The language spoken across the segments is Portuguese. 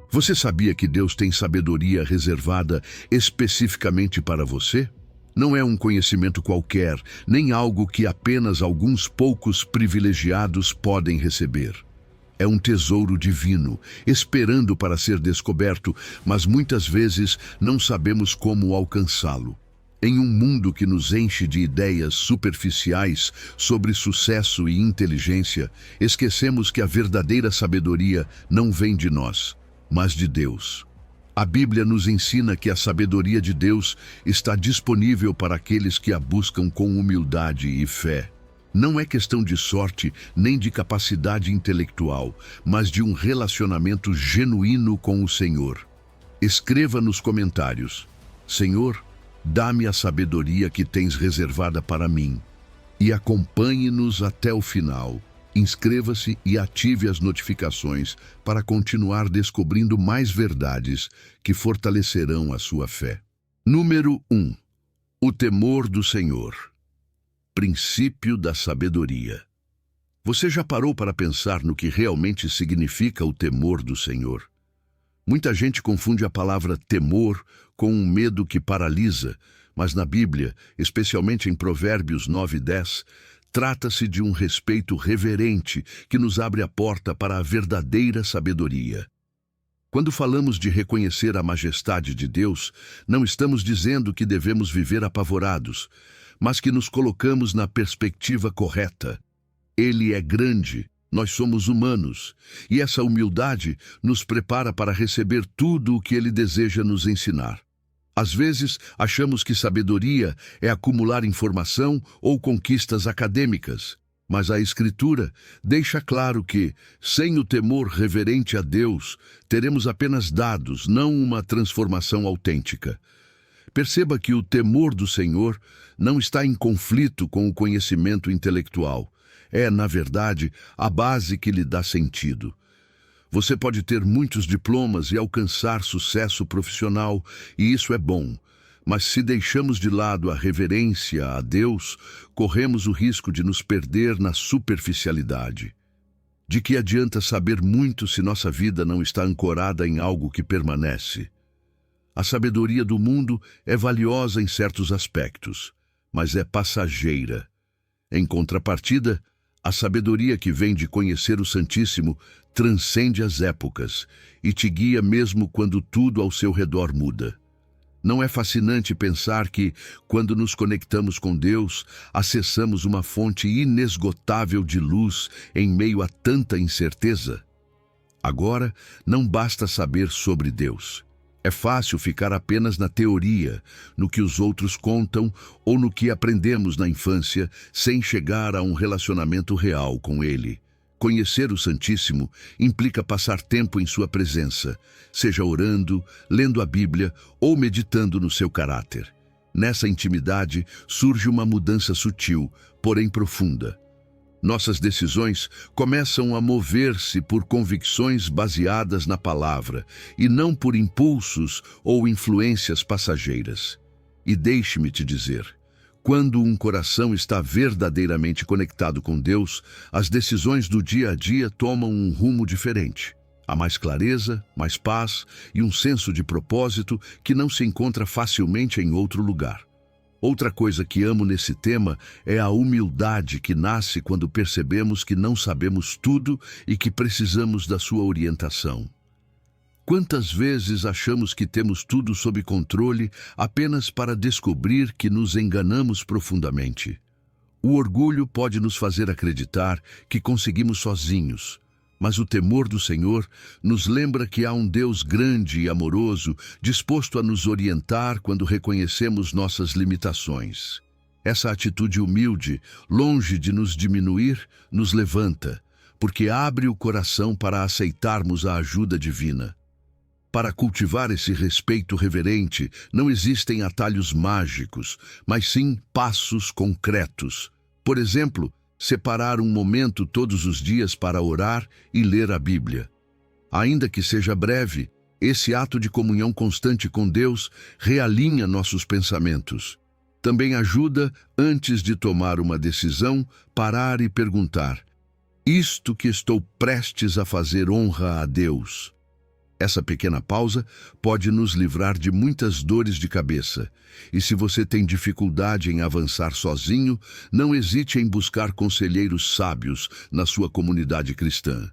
Você sabia que Deus tem sabedoria reservada especificamente para você? Não é um conhecimento qualquer, nem algo que apenas alguns poucos privilegiados podem receber. É um tesouro divino, esperando para ser descoberto, mas muitas vezes não sabemos como alcançá-lo. Em um mundo que nos enche de ideias superficiais sobre sucesso e inteligência, esquecemos que a verdadeira sabedoria não vem de nós, mas de Deus. A Bíblia nos ensina que a sabedoria de Deus está disponível para aqueles que a buscam com humildade e fé. Não é questão de sorte nem de capacidade intelectual, mas de um relacionamento genuíno com o Senhor. Escreva nos comentários: Senhor, dá-me a sabedoria que tens reservada para mim. E acompanhe-nos até o final. Inscreva-se e ative as notificações para continuar descobrindo mais verdades que fortalecerão a sua fé. Número 1. O temor do Senhor. Princípio da sabedoria. Você já parou para pensar no que realmente significa o temor do Senhor? Muita gente confunde a palavra temor com um medo que paralisa, mas na Bíblia, especialmente em Provérbios 9 e 10, trata-se de um respeito reverente que nos abre a porta para a verdadeira sabedoria. Quando falamos de reconhecer a majestade de Deus, não estamos dizendo que devemos viver apavorados, mas que nos colocamos na perspectiva correta. Ele é grande, nós somos humanos, e essa humildade nos prepara para receber tudo o que Ele deseja nos ensinar. Às vezes, achamos que sabedoria é acumular informação ou conquistas acadêmicas, mas a Escritura deixa claro que, sem o temor reverente a Deus, teremos apenas dados, não uma transformação autêntica. Perceba que o temor do Senhor não está em conflito com o conhecimento intelectual. É, na verdade, a base que lhe dá sentido. Você pode ter muitos diplomas e alcançar sucesso profissional, e isso é bom. Mas se deixamos de lado a reverência a Deus, corremos o risco de nos perder na superficialidade. De que adianta saber muito se nossa vida não está ancorada em algo que permanece? A sabedoria do mundo é valiosa em certos aspectos, mas é passageira. Em contrapartida, a sabedoria que vem de conhecer o Santíssimo transcende as épocas e te guia mesmo quando tudo ao seu redor muda. Não é fascinante pensar que, quando nos conectamos com Deus, acessamos uma fonte inesgotável de luz em meio a tanta incerteza? Agora, não basta saber sobre Deus. É fácil ficar apenas na teoria, no que os outros contam ou no que aprendemos na infância, sem chegar a um relacionamento real com Ele. Conhecer o Santíssimo implica passar tempo em sua presença, seja orando, lendo a Bíblia ou meditando no seu caráter. Nessa intimidade surge uma mudança sutil, porém profunda. Nossas decisões começam a mover-se por convicções baseadas na palavra e não por impulsos ou influências passageiras. E deixe-me te dizer, quando um coração está verdadeiramente conectado com Deus, as decisões do dia a dia tomam um rumo diferente. Há mais clareza, mais paz e um senso de propósito que não se encontra facilmente em outro lugar. Outra coisa que amo nesse tema é a humildade que nasce quando percebemos que não sabemos tudo e que precisamos da sua orientação. Quantas vezes achamos que temos tudo sob controle apenas para descobrir que nos enganamos profundamente? O orgulho pode nos fazer acreditar que conseguimos sozinhos, mas o temor do Senhor nos lembra que há um Deus grande e amoroso, disposto a nos orientar quando reconhecemos nossas limitações. Essa atitude humilde, longe de nos diminuir, nos levanta, porque abre o coração para aceitarmos a ajuda divina. Para cultivar esse respeito reverente, não existem atalhos mágicos, mas sim passos concretos. Por exemplo, separar um momento todos os dias para orar e ler a Bíblia. Ainda que seja breve, esse ato de comunhão constante com Deus realinha nossos pensamentos. Também ajuda, antes de tomar uma decisão, parar e perguntar: isto que estou prestes a fazer honra a Deus? Essa pequena pausa pode nos livrar de muitas dores de cabeça. E se você tem dificuldade em avançar sozinho, não hesite em buscar conselheiros sábios na sua comunidade cristã.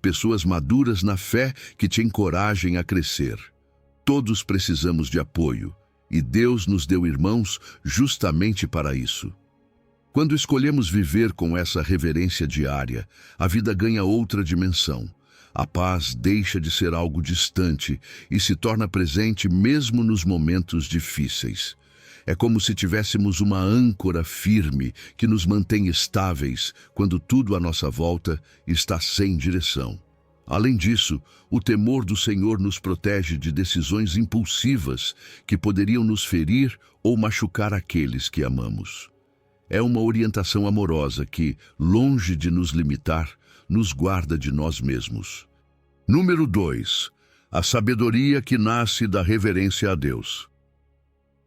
Pessoas maduras na fé que te encorajem a crescer. Todos precisamos de apoio, e Deus nos deu irmãos justamente para isso. Quando escolhemos viver com essa reverência diária, a vida ganha outra dimensão. A paz deixa de ser algo distante e se torna presente mesmo nos momentos difíceis. É como se tivéssemos uma âncora firme que nos mantém estáveis quando tudo à nossa volta está sem direção. Além disso, o temor do Senhor nos protege de decisões impulsivas que poderiam nos ferir ou machucar aqueles que amamos. É uma orientação amorosa que, longe de nos limitar, nos guarda de nós mesmos. Número 2. A sabedoria que nasce da reverência a Deus.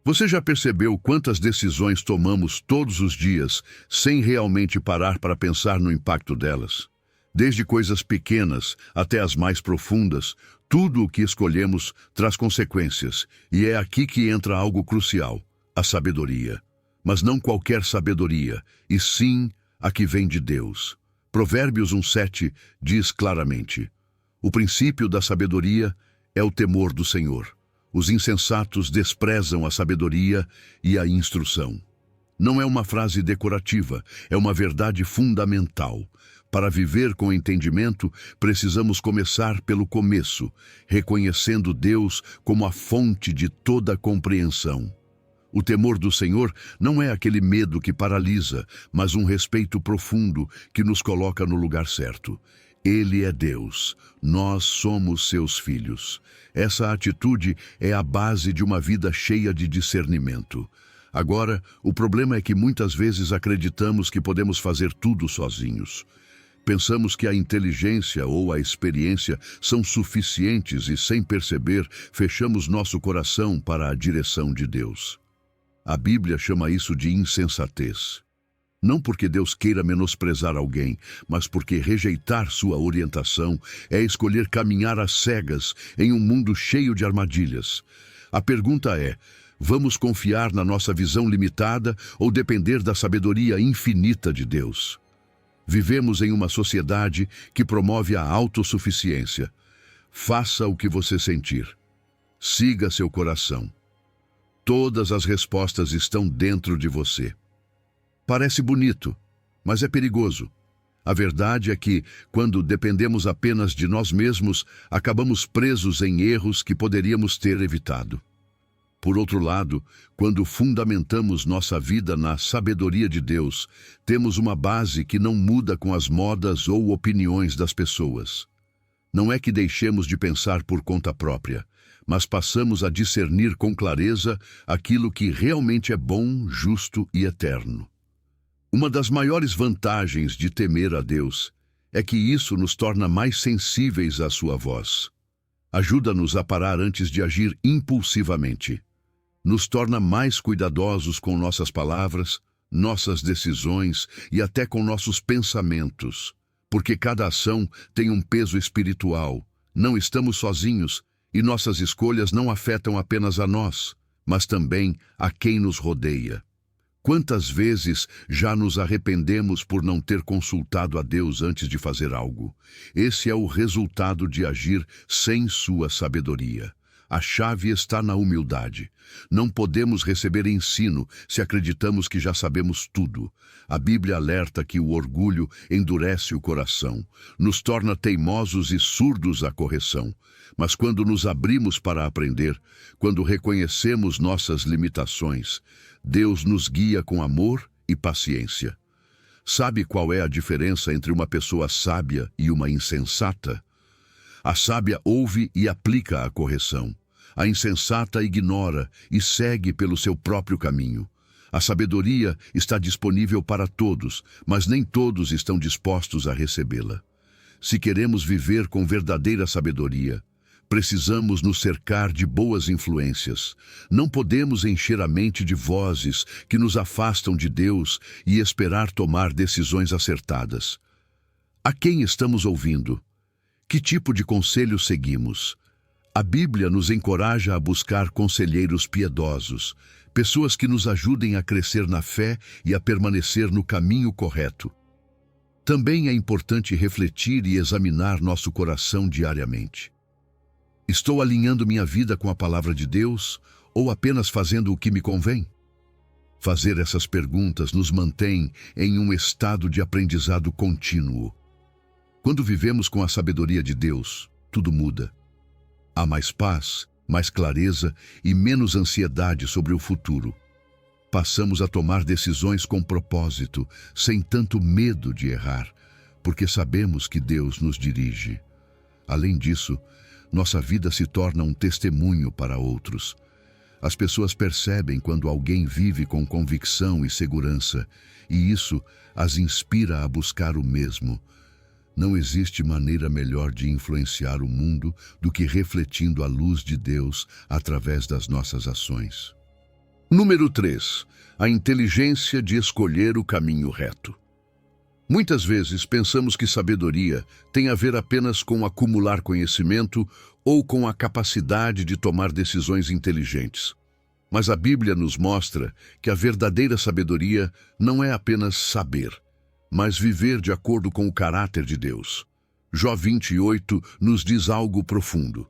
Você já percebeu quantas decisões tomamos todos os dias sem realmente parar para pensar no impacto delas? Desde coisas pequenas até as mais profundas, tudo o que escolhemos traz consequências, e é aqui que entra algo crucial: a sabedoria. Mas não qualquer sabedoria, e sim a que vem de Deus. Provérbios 1:7 diz claramente: o princípio da sabedoria é o temor do Senhor. Os insensatos desprezam a sabedoria e a instrução. Não é uma frase decorativa, é uma verdade fundamental. Para viver com entendimento, precisamos começar pelo começo, reconhecendo Deus como a fonte de toda compreensão. O temor do Senhor não é aquele medo que paralisa, mas um respeito profundo que nos coloca no lugar certo. Ele é Deus, nós somos seus filhos. Essa atitude é a base de uma vida cheia de discernimento. Agora, o problema é que muitas vezes acreditamos que podemos fazer tudo sozinhos. Pensamos que a inteligência ou a experiência são suficientes e, sem perceber, fechamos nosso coração para a direção de Deus. A Bíblia chama isso de insensatez. Não porque Deus queira menosprezar alguém, mas porque rejeitar sua orientação é escolher caminhar às cegas em um mundo cheio de armadilhas. A pergunta é: vamos confiar na nossa visão limitada ou depender da sabedoria infinita de Deus? Vivemos em uma sociedade que promove a autossuficiência. Faça o que você sentir. Siga seu coração. Todas as respostas estão dentro de você. Parece bonito, mas é perigoso. A verdade é que, quando dependemos apenas de nós mesmos, acabamos presos em erros que poderíamos ter evitado. Por outro lado, quando fundamentamos nossa vida na sabedoria de Deus, temos uma base que não muda com as modas ou opiniões das pessoas. Não é que deixemos de pensar por conta própria, mas passamos a discernir com clareza aquilo que realmente é bom, justo e eterno. Uma das maiores vantagens de temer a Deus é que isso nos torna mais sensíveis à sua voz. Ajuda-nos a parar antes de agir impulsivamente. Nos torna mais cuidadosos com nossas palavras, nossas decisões e até com nossos pensamentos, porque cada ação tem um peso espiritual. Não estamos sozinhos e nossas escolhas não afetam apenas a nós, mas também a quem nos rodeia. Quantas vezes já nos arrependemos por não ter consultado a Deus antes de fazer algo? Esse é o resultado de agir sem sua sabedoria. A chave está na humildade. Não podemos receber ensino se acreditamos que já sabemos tudo. A Bíblia alerta que o orgulho endurece o coração, nos torna teimosos e surdos à correção. Mas quando nos abrimos para aprender, quando reconhecemos nossas limitações, Deus nos guia com amor e paciência. Sabe qual é a diferença entre uma pessoa sábia e uma insensata? A sábia ouve e aplica a correção. A insensata ignora e segue pelo seu próprio caminho. A sabedoria está disponível para todos, mas nem todos estão dispostos a recebê-la. Se queremos viver com verdadeira sabedoria, precisamos nos cercar de boas influências. Não podemos encher a mente de vozes que nos afastam de Deus e esperar tomar decisões acertadas. A quem estamos ouvindo? Que tipo de conselho seguimos? A Bíblia nos encoraja a buscar conselheiros piedosos, pessoas que nos ajudem a crescer na fé e a permanecer no caminho correto. Também é importante refletir e examinar nosso coração diariamente. Estou alinhando minha vida com a palavra de Deus ou apenas fazendo o que me convém? Fazer essas perguntas nos mantém em um estado de aprendizado contínuo. Quando vivemos com a sabedoria de Deus, tudo muda. Há mais paz, mais clareza e menos ansiedade sobre o futuro. Passamos a tomar decisões com propósito, sem tanto medo de errar, porque sabemos que Deus nos dirige. Além disso, nossa vida se torna um testemunho para outros. As pessoas percebem quando alguém vive com convicção e segurança, e isso as inspira a buscar o mesmo. Não existe maneira melhor de influenciar o mundo do que refletindo a luz de Deus através das nossas ações. Número 3. A inteligência de escolher o caminho reto. Muitas vezes pensamos que sabedoria tem a ver apenas com acumular conhecimento ou com a capacidade de tomar decisões inteligentes. Mas a Bíblia nos mostra que a verdadeira sabedoria não é apenas saber, mas viver de acordo com o caráter de Deus. Jó 28 nos diz algo profundo.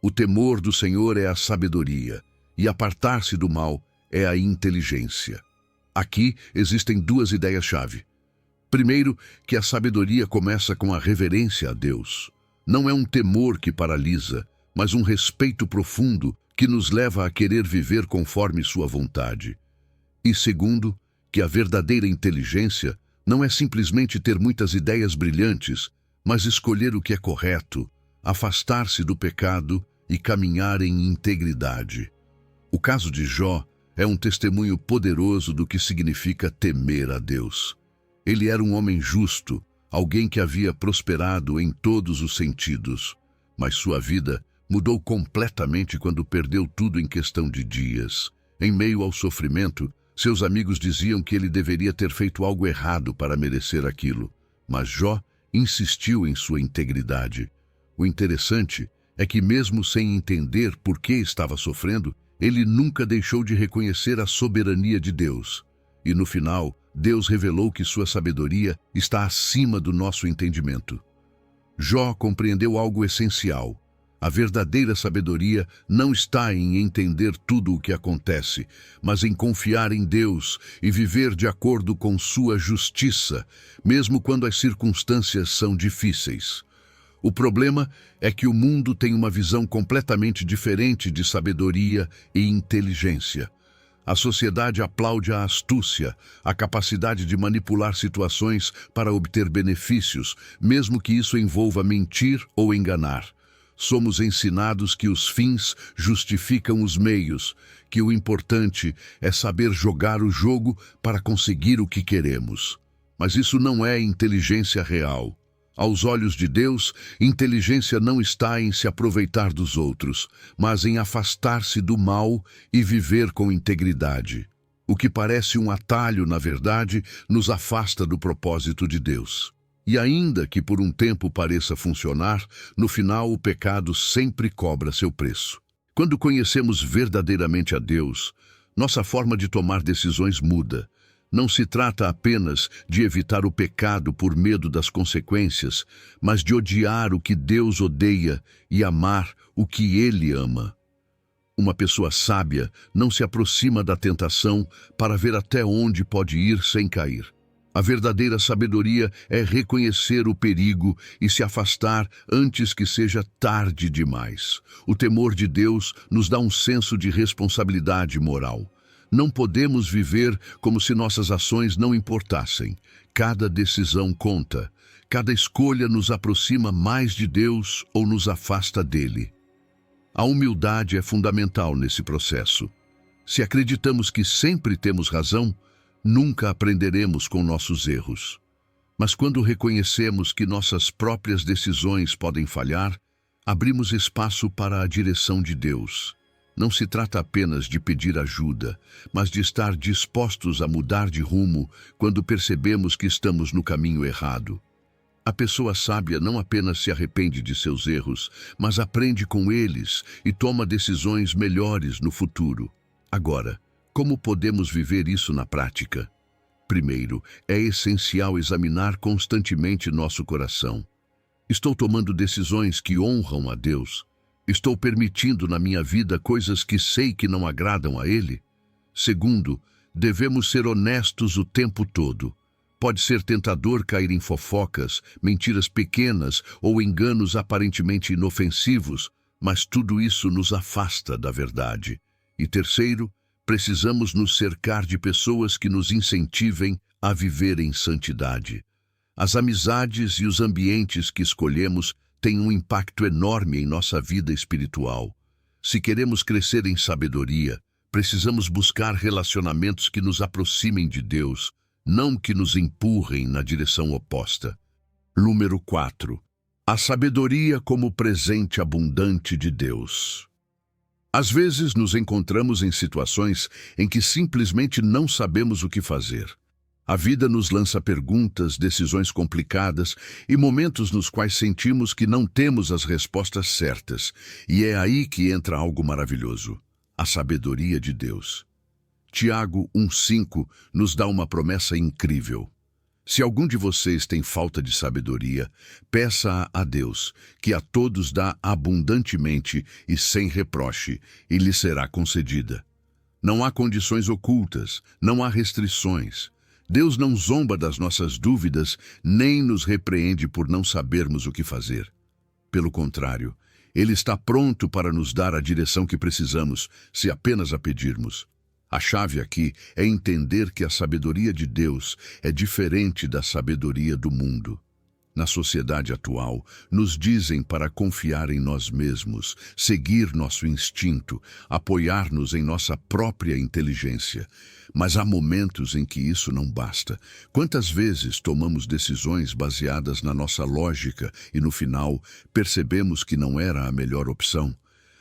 O temor do Senhor é a sabedoria, e apartar-se do mal é a inteligência. Aqui existem duas ideias-chave. Primeiro, que a sabedoria começa com a reverência a Deus. Não é um temor que paralisa, mas um respeito profundo que nos leva a querer viver conforme sua vontade. E segundo, que a verdadeira inteligência não é simplesmente ter muitas ideias brilhantes, mas escolher o que é correto, afastar-se do pecado e caminhar em integridade. O caso de Jó é um testemunho poderoso do que significa temer a Deus. Ele era um homem justo, alguém que havia prosperado em todos os sentidos, mas sua vida mudou completamente quando perdeu tudo em questão de dias. Em meio ao sofrimento, seus amigos diziam que ele deveria ter feito algo errado para merecer aquilo, mas Jó insistiu em sua integridade. O interessante é que, mesmo sem entender por que estava sofrendo, ele nunca deixou de reconhecer a soberania de Deus. E no final, Deus revelou que sua sabedoria está acima do nosso entendimento. Jó compreendeu algo essencial. A verdadeira sabedoria não está em entender tudo o que acontece, mas em confiar em Deus e viver de acordo com sua justiça, mesmo quando as circunstâncias são difíceis. O problema é que o mundo tem uma visão completamente diferente de sabedoria e inteligência. A sociedade aplaude a astúcia, a capacidade de manipular situações para obter benefícios, mesmo que isso envolva mentir ou enganar. Somos ensinados que os fins justificam os meios, que o importante é saber jogar o jogo para conseguir o que queremos. Mas isso não é inteligência real. Aos olhos de Deus, inteligência não está em se aproveitar dos outros, mas em afastar-se do mal e viver com integridade. O que parece um atalho, na verdade, nos afasta do propósito de Deus. E ainda que por um tempo pareça funcionar, no final o pecado sempre cobra seu preço. Quando conhecemos verdadeiramente a Deus, nossa forma de tomar decisões muda. Não se trata apenas de evitar o pecado por medo das consequências, mas de odiar o que Deus odeia e amar o que Ele ama. Uma pessoa sábia não se aproxima da tentação para ver até onde pode ir sem cair. A verdadeira sabedoria é reconhecer o perigo e se afastar antes que seja tarde demais. O temor de Deus nos dá um senso de responsabilidade moral. Não podemos viver como se nossas ações não importassem. Cada decisão conta. Cada escolha nos aproxima mais de Deus ou nos afasta dele. A humildade é fundamental nesse processo. Se acreditamos que sempre temos razão, nunca aprenderemos com nossos erros. Mas quando reconhecemos que nossas próprias decisões podem falhar, abrimos espaço para a direção de Deus. Não se trata apenas de pedir ajuda, mas de estar dispostos a mudar de rumo quando percebemos que estamos no caminho errado. A pessoa sábia não apenas se arrepende de seus erros, mas aprende com eles e toma decisões melhores no futuro. Agora, como podemos viver isso na prática? Primeiro, é essencial examinar constantemente nosso coração. Estou tomando decisões que honram a Deus? Estou permitindo na minha vida coisas que sei que não agradam a Ele? Segundo, devemos ser honestos o tempo todo. Pode ser tentador cair em fofocas, mentiras pequenas ou enganos aparentemente inofensivos, mas tudo isso nos afasta da verdade. E terceiro, precisamos nos cercar de pessoas que nos incentivem a viver em santidade. As amizades e os ambientes que escolhemos têm um impacto enorme em nossa vida espiritual. Se queremos crescer em sabedoria, precisamos buscar relacionamentos que nos aproximem de Deus, não que nos empurrem na direção oposta. Número 4. A sabedoria como presente abundante de Deus. Às vezes nos encontramos em situações em que simplesmente não sabemos o que fazer. A vida nos lança perguntas, decisões complicadas e momentos nos quais sentimos que não temos as respostas certas. E é aí que entra algo maravilhoso: a sabedoria de Deus. Tiago 1,5 nos dá uma promessa incrível. Se algum de vocês tem falta de sabedoria, peça a Deus, que a todos dá abundantemente e sem reproche, e lhe será concedida. Não há condições ocultas, não há restrições. Deus não zomba das nossas dúvidas, nem nos repreende por não sabermos o que fazer. Pelo contrário, Ele está pronto para nos dar a direção que precisamos, se apenas a pedirmos. A chave aqui é entender que a sabedoria de Deus é diferente da sabedoria do mundo. Na sociedade atual, nos dizem para confiar em nós mesmos, seguir nosso instinto, apoiar-nos em nossa própria inteligência. Mas há momentos em que isso não basta. Quantas vezes tomamos decisões baseadas na nossa lógica e, no final, percebemos que não era a melhor opção?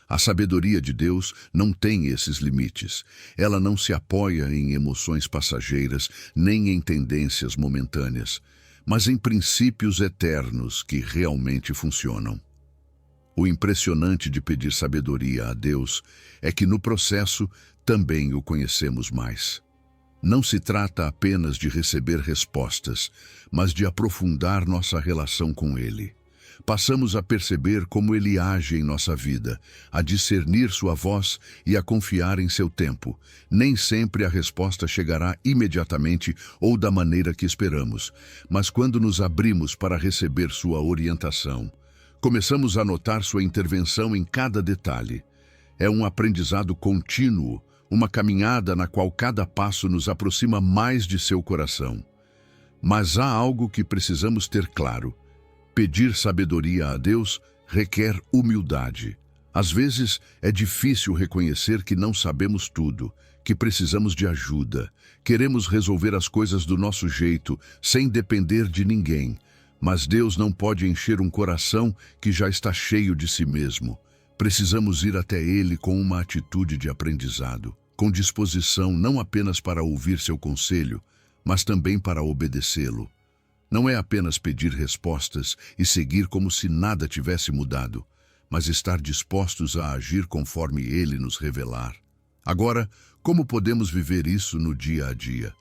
A sabedoria de Deus não tem esses limites. Ela não se apoia em emoções passageiras, nem em tendências momentâneas, mas em princípios eternos que realmente funcionam. O impressionante de pedir sabedoria a Deus é que no processo também o conhecemos mais. Não se trata apenas de receber respostas, mas de aprofundar nossa relação com Ele. Passamos a perceber como Ele age em nossa vida, a discernir sua voz e a confiar em seu tempo. Nem sempre a resposta chegará imediatamente ou da maneira que esperamos, mas quando nos abrimos para receber sua orientação, começamos a notar sua intervenção em cada detalhe. É um aprendizado contínuo, uma caminhada na qual cada passo nos aproxima mais de seu coração. Mas há algo que precisamos ter claro. Pedir sabedoria a Deus requer humildade. Às vezes é difícil reconhecer que não sabemos tudo, que precisamos de ajuda. Queremos resolver as coisas do nosso jeito, sem depender de ninguém. Mas Deus não pode encher um coração que já está cheio de si mesmo. Precisamos ir até Ele com uma atitude de aprendizado, com disposição não apenas para ouvir seu conselho, mas também para obedecê-lo. Não é apenas pedir respostas e seguir como se nada tivesse mudado, mas estar dispostos a agir conforme Ele nos revelar. Agora, como podemos viver isso no dia a dia?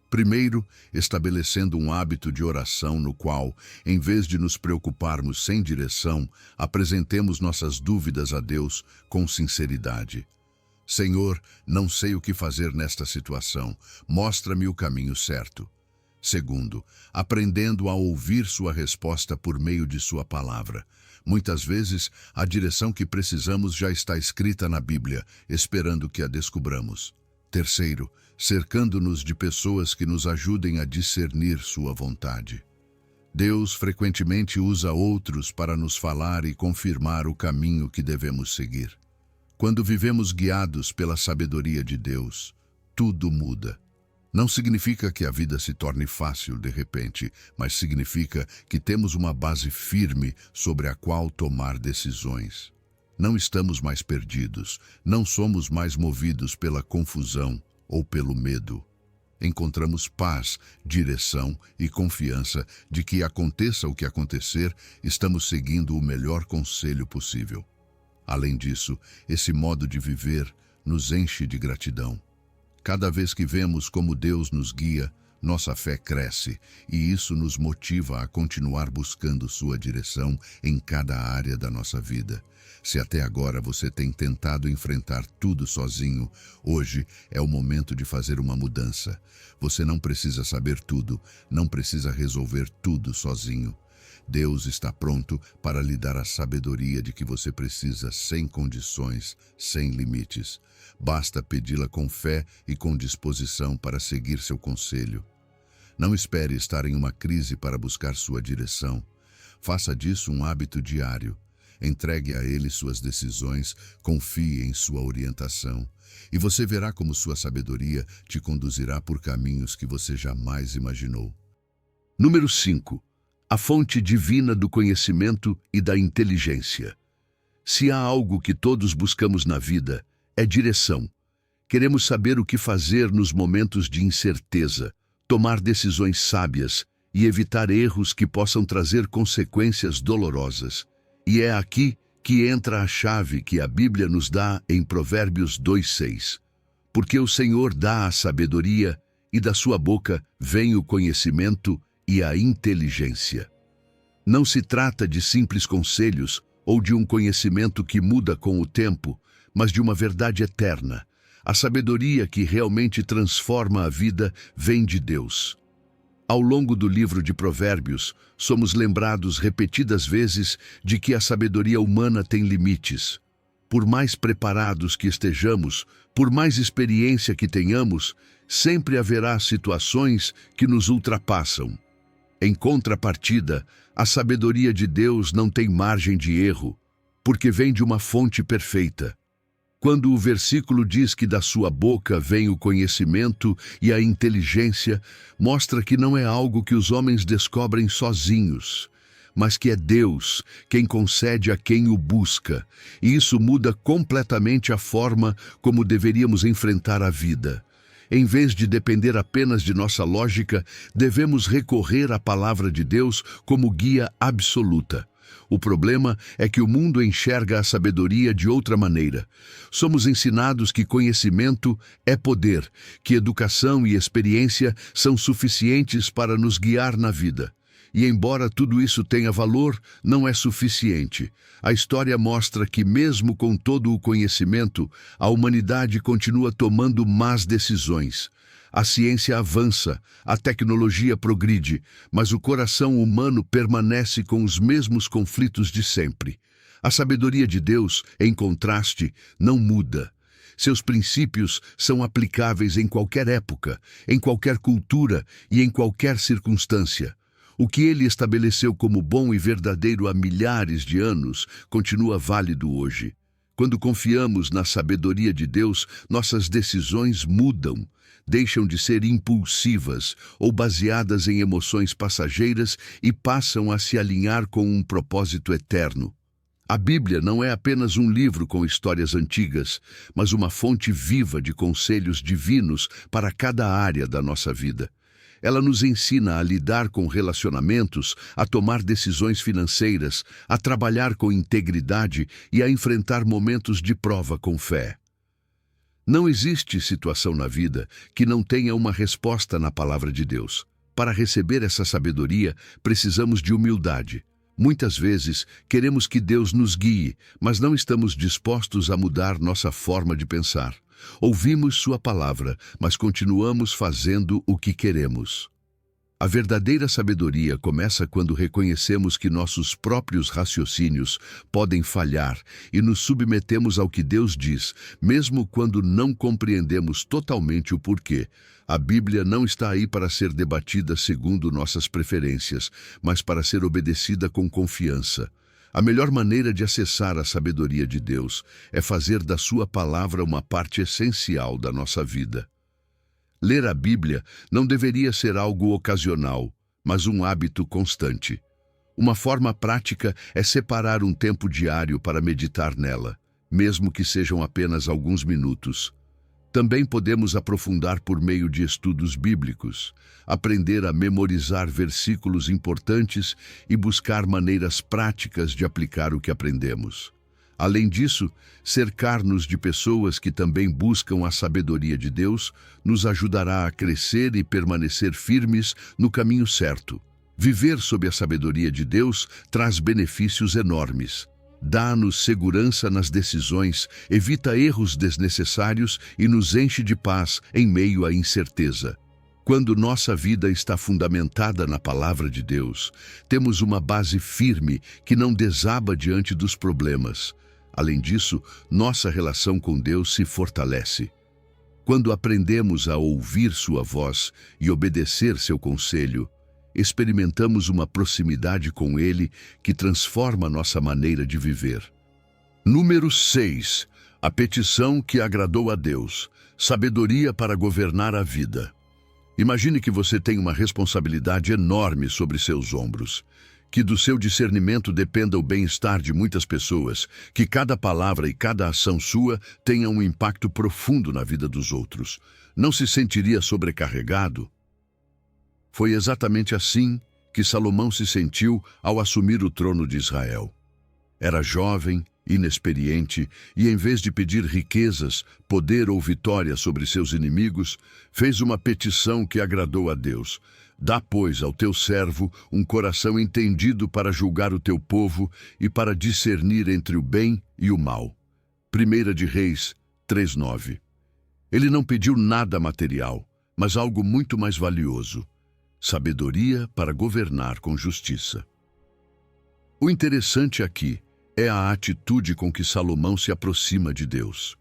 Primeiro, estabelecendo um hábito de oração no qual, em vez de nos preocuparmos sem direção, apresentemos nossas dúvidas a Deus com sinceridade. Senhor, não sei o que fazer nesta situação. Mostra-me o caminho certo. Segundo, aprendendo a ouvir sua resposta por meio de sua palavra. Muitas vezes, a direção que precisamos já está escrita na Bíblia, esperando que a descubramos. Terceiro, cercando-nos de pessoas que nos ajudem a discernir sua vontade. Deus frequentemente usa outros para nos falar e confirmar o caminho que devemos seguir. Quando vivemos guiados pela sabedoria de Deus, tudo muda. Não significa que a vida se torne fácil de repente, mas significa que temos uma base firme sobre a qual tomar decisões. Não estamos mais perdidos, não somos mais movidos pela confusão ou pelo medo. Encontramos paz, direção e confiança de que, aconteça o que acontecer, estamos seguindo o melhor conselho possível. Além disso, esse modo de viver nos enche de gratidão. Cada vez que vemos como Deus nos guia, nossa fé cresce e isso nos motiva a continuar buscando sua direção em cada área da nossa vida. Se até agora você tem tentado enfrentar tudo sozinho, hoje é o momento de fazer uma mudança. Você não precisa saber tudo, não precisa resolver tudo sozinho. Deus está pronto para lhe dar a sabedoria de que você precisa, sem condições, sem limites. Basta pedi-la com fé e com disposição para seguir seu conselho. Não espere estar em uma crise para buscar sua direção. Faça disso um hábito diário. Entregue a Ele suas decisões, confie em sua orientação. E você verá como sua sabedoria te conduzirá por caminhos que você jamais imaginou. Número 5. A fonte divina do conhecimento e da inteligência. Se há algo que todos buscamos na vida, é direção. Queremos saber o que fazer nos momentos de incerteza, tomar decisões sábias e evitar erros que possam trazer consequências dolorosas. E é aqui que entra a chave que a Bíblia nos dá em Provérbios 2:6. Porque o Senhor dá a sabedoria e da sua boca vem o conhecimento e a inteligência. Não se trata de simples conselhos ou de um conhecimento que muda com o tempo, mas de uma verdade eterna. A sabedoria que realmente transforma a vida vem de Deus. Ao longo do livro de Provérbios, somos lembrados repetidas vezes de que a sabedoria humana tem limites. Por mais preparados que estejamos, por mais experiência que tenhamos, sempre haverá situações que nos ultrapassam. Em contrapartida, a sabedoria de Deus não tem margem de erro, porque vem de uma fonte perfeita. Quando o versículo diz que da sua boca vem o conhecimento e a inteligência, mostra que não é algo que os homens descobrem sozinhos, mas que é Deus quem concede a quem o busca. E isso muda completamente a forma como deveríamos enfrentar a vida. Em vez de depender apenas de nossa lógica, devemos recorrer à palavra de Deus como guia absoluta. O problema é que o mundo enxerga a sabedoria de outra maneira. Somos ensinados que conhecimento é poder, que educação e experiência são suficientes para nos guiar na vida. E embora tudo isso tenha valor, não é suficiente. A história mostra que mesmo com todo o conhecimento, a humanidade continua tomando más decisões. A ciência avança, a tecnologia progride, mas o coração humano permanece com os mesmos conflitos de sempre. A sabedoria de Deus, em contraste, não muda. Seus princípios são aplicáveis em qualquer época, em qualquer cultura e em qualquer circunstância. O que ele estabeleceu como bom e verdadeiro há milhares de anos continua válido hoje. Quando confiamos na sabedoria de Deus, nossas decisões mudam. Deixam de ser impulsivas ou baseadas em emoções passageiras e passam a se alinhar com um propósito eterno. A Bíblia não é apenas um livro com histórias antigas, mas uma fonte viva de conselhos divinos para cada área da nossa vida. Ela nos ensina a lidar com relacionamentos, a tomar decisões financeiras, a trabalhar com integridade e a enfrentar momentos de prova com fé. Não existe situação na vida que não tenha uma resposta na palavra de Deus. Para receber essa sabedoria, precisamos de humildade. Muitas vezes, queremos que Deus nos guie, mas não estamos dispostos a mudar nossa forma de pensar. Ouvimos sua palavra, mas continuamos fazendo o que queremos. A verdadeira sabedoria começa quando reconhecemos que nossos próprios raciocínios podem falhar e nos submetemos ao que Deus diz, mesmo quando não compreendemos totalmente o porquê. A Bíblia não está aí para ser debatida segundo nossas preferências, mas para ser obedecida com confiança. A melhor maneira de acessar a sabedoria de Deus é fazer da sua palavra uma parte essencial da nossa vida. Ler a Bíblia não deveria ser algo ocasional, mas um hábito constante. Uma forma prática é separar um tempo diário para meditar nela, mesmo que sejam apenas alguns minutos. Também podemos aprofundar por meio de estudos bíblicos, aprender a memorizar versículos importantes e buscar maneiras práticas de aplicar o que aprendemos. Além disso, cercar-nos de pessoas que também buscam a sabedoria de Deus nos ajudará a crescer e permanecer firmes no caminho certo. Viver sob a sabedoria de Deus traz benefícios enormes. Dá-nos segurança nas decisões, evita erros desnecessários e nos enche de paz em meio à incerteza. Quando nossa vida está fundamentada na palavra de Deus, temos uma base firme que não desaba diante dos problemas. Além disso, nossa relação com Deus se fortalece. Quando aprendemos a ouvir sua voz e obedecer seu conselho, experimentamos uma proximidade com Ele que transforma nossa maneira de viver. Número 6. A petição que agradou a Deus. Sabedoria para governar a vida. Imagine que você tem uma responsabilidade enorme sobre seus ombros. Que do seu discernimento dependa o bem-estar de muitas pessoas, que cada palavra e cada ação sua tenha um impacto profundo na vida dos outros. Não se sentiria sobrecarregado? Foi exatamente assim que Salomão se sentiu ao assumir o trono de Israel. Era jovem, inexperiente, e em vez de pedir riquezas, poder ou vitória sobre seus inimigos, fez uma petição que agradou a Deus. Dá, pois, ao teu servo um coração entendido para julgar o teu povo e para discernir entre o bem e o mal. 1 de Reis 3:9. Ele não pediu nada material, mas algo muito mais valioso: sabedoria para governar com justiça. O interessante aqui é a atitude com que Salomão se aproxima de Deus.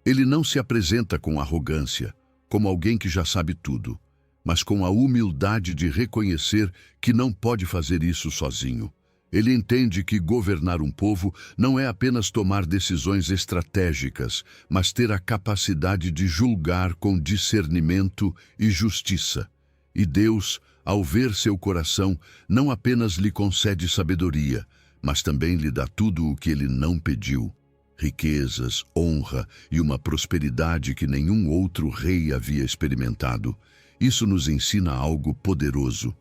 Ele não se apresenta com arrogância, como alguém que já sabe tudo, mas com a humildade de reconhecer que não pode fazer isso sozinho. Ele entende que governar um povo não é apenas tomar decisões estratégicas, mas ter a capacidade de julgar com discernimento e justiça. E Deus, ao ver seu coração, não apenas lhe concede sabedoria, mas também lhe dá tudo o que ele não pediu: riquezas, honra e uma prosperidade que nenhum outro rei havia experimentado. Isso nos ensina algo poderoso.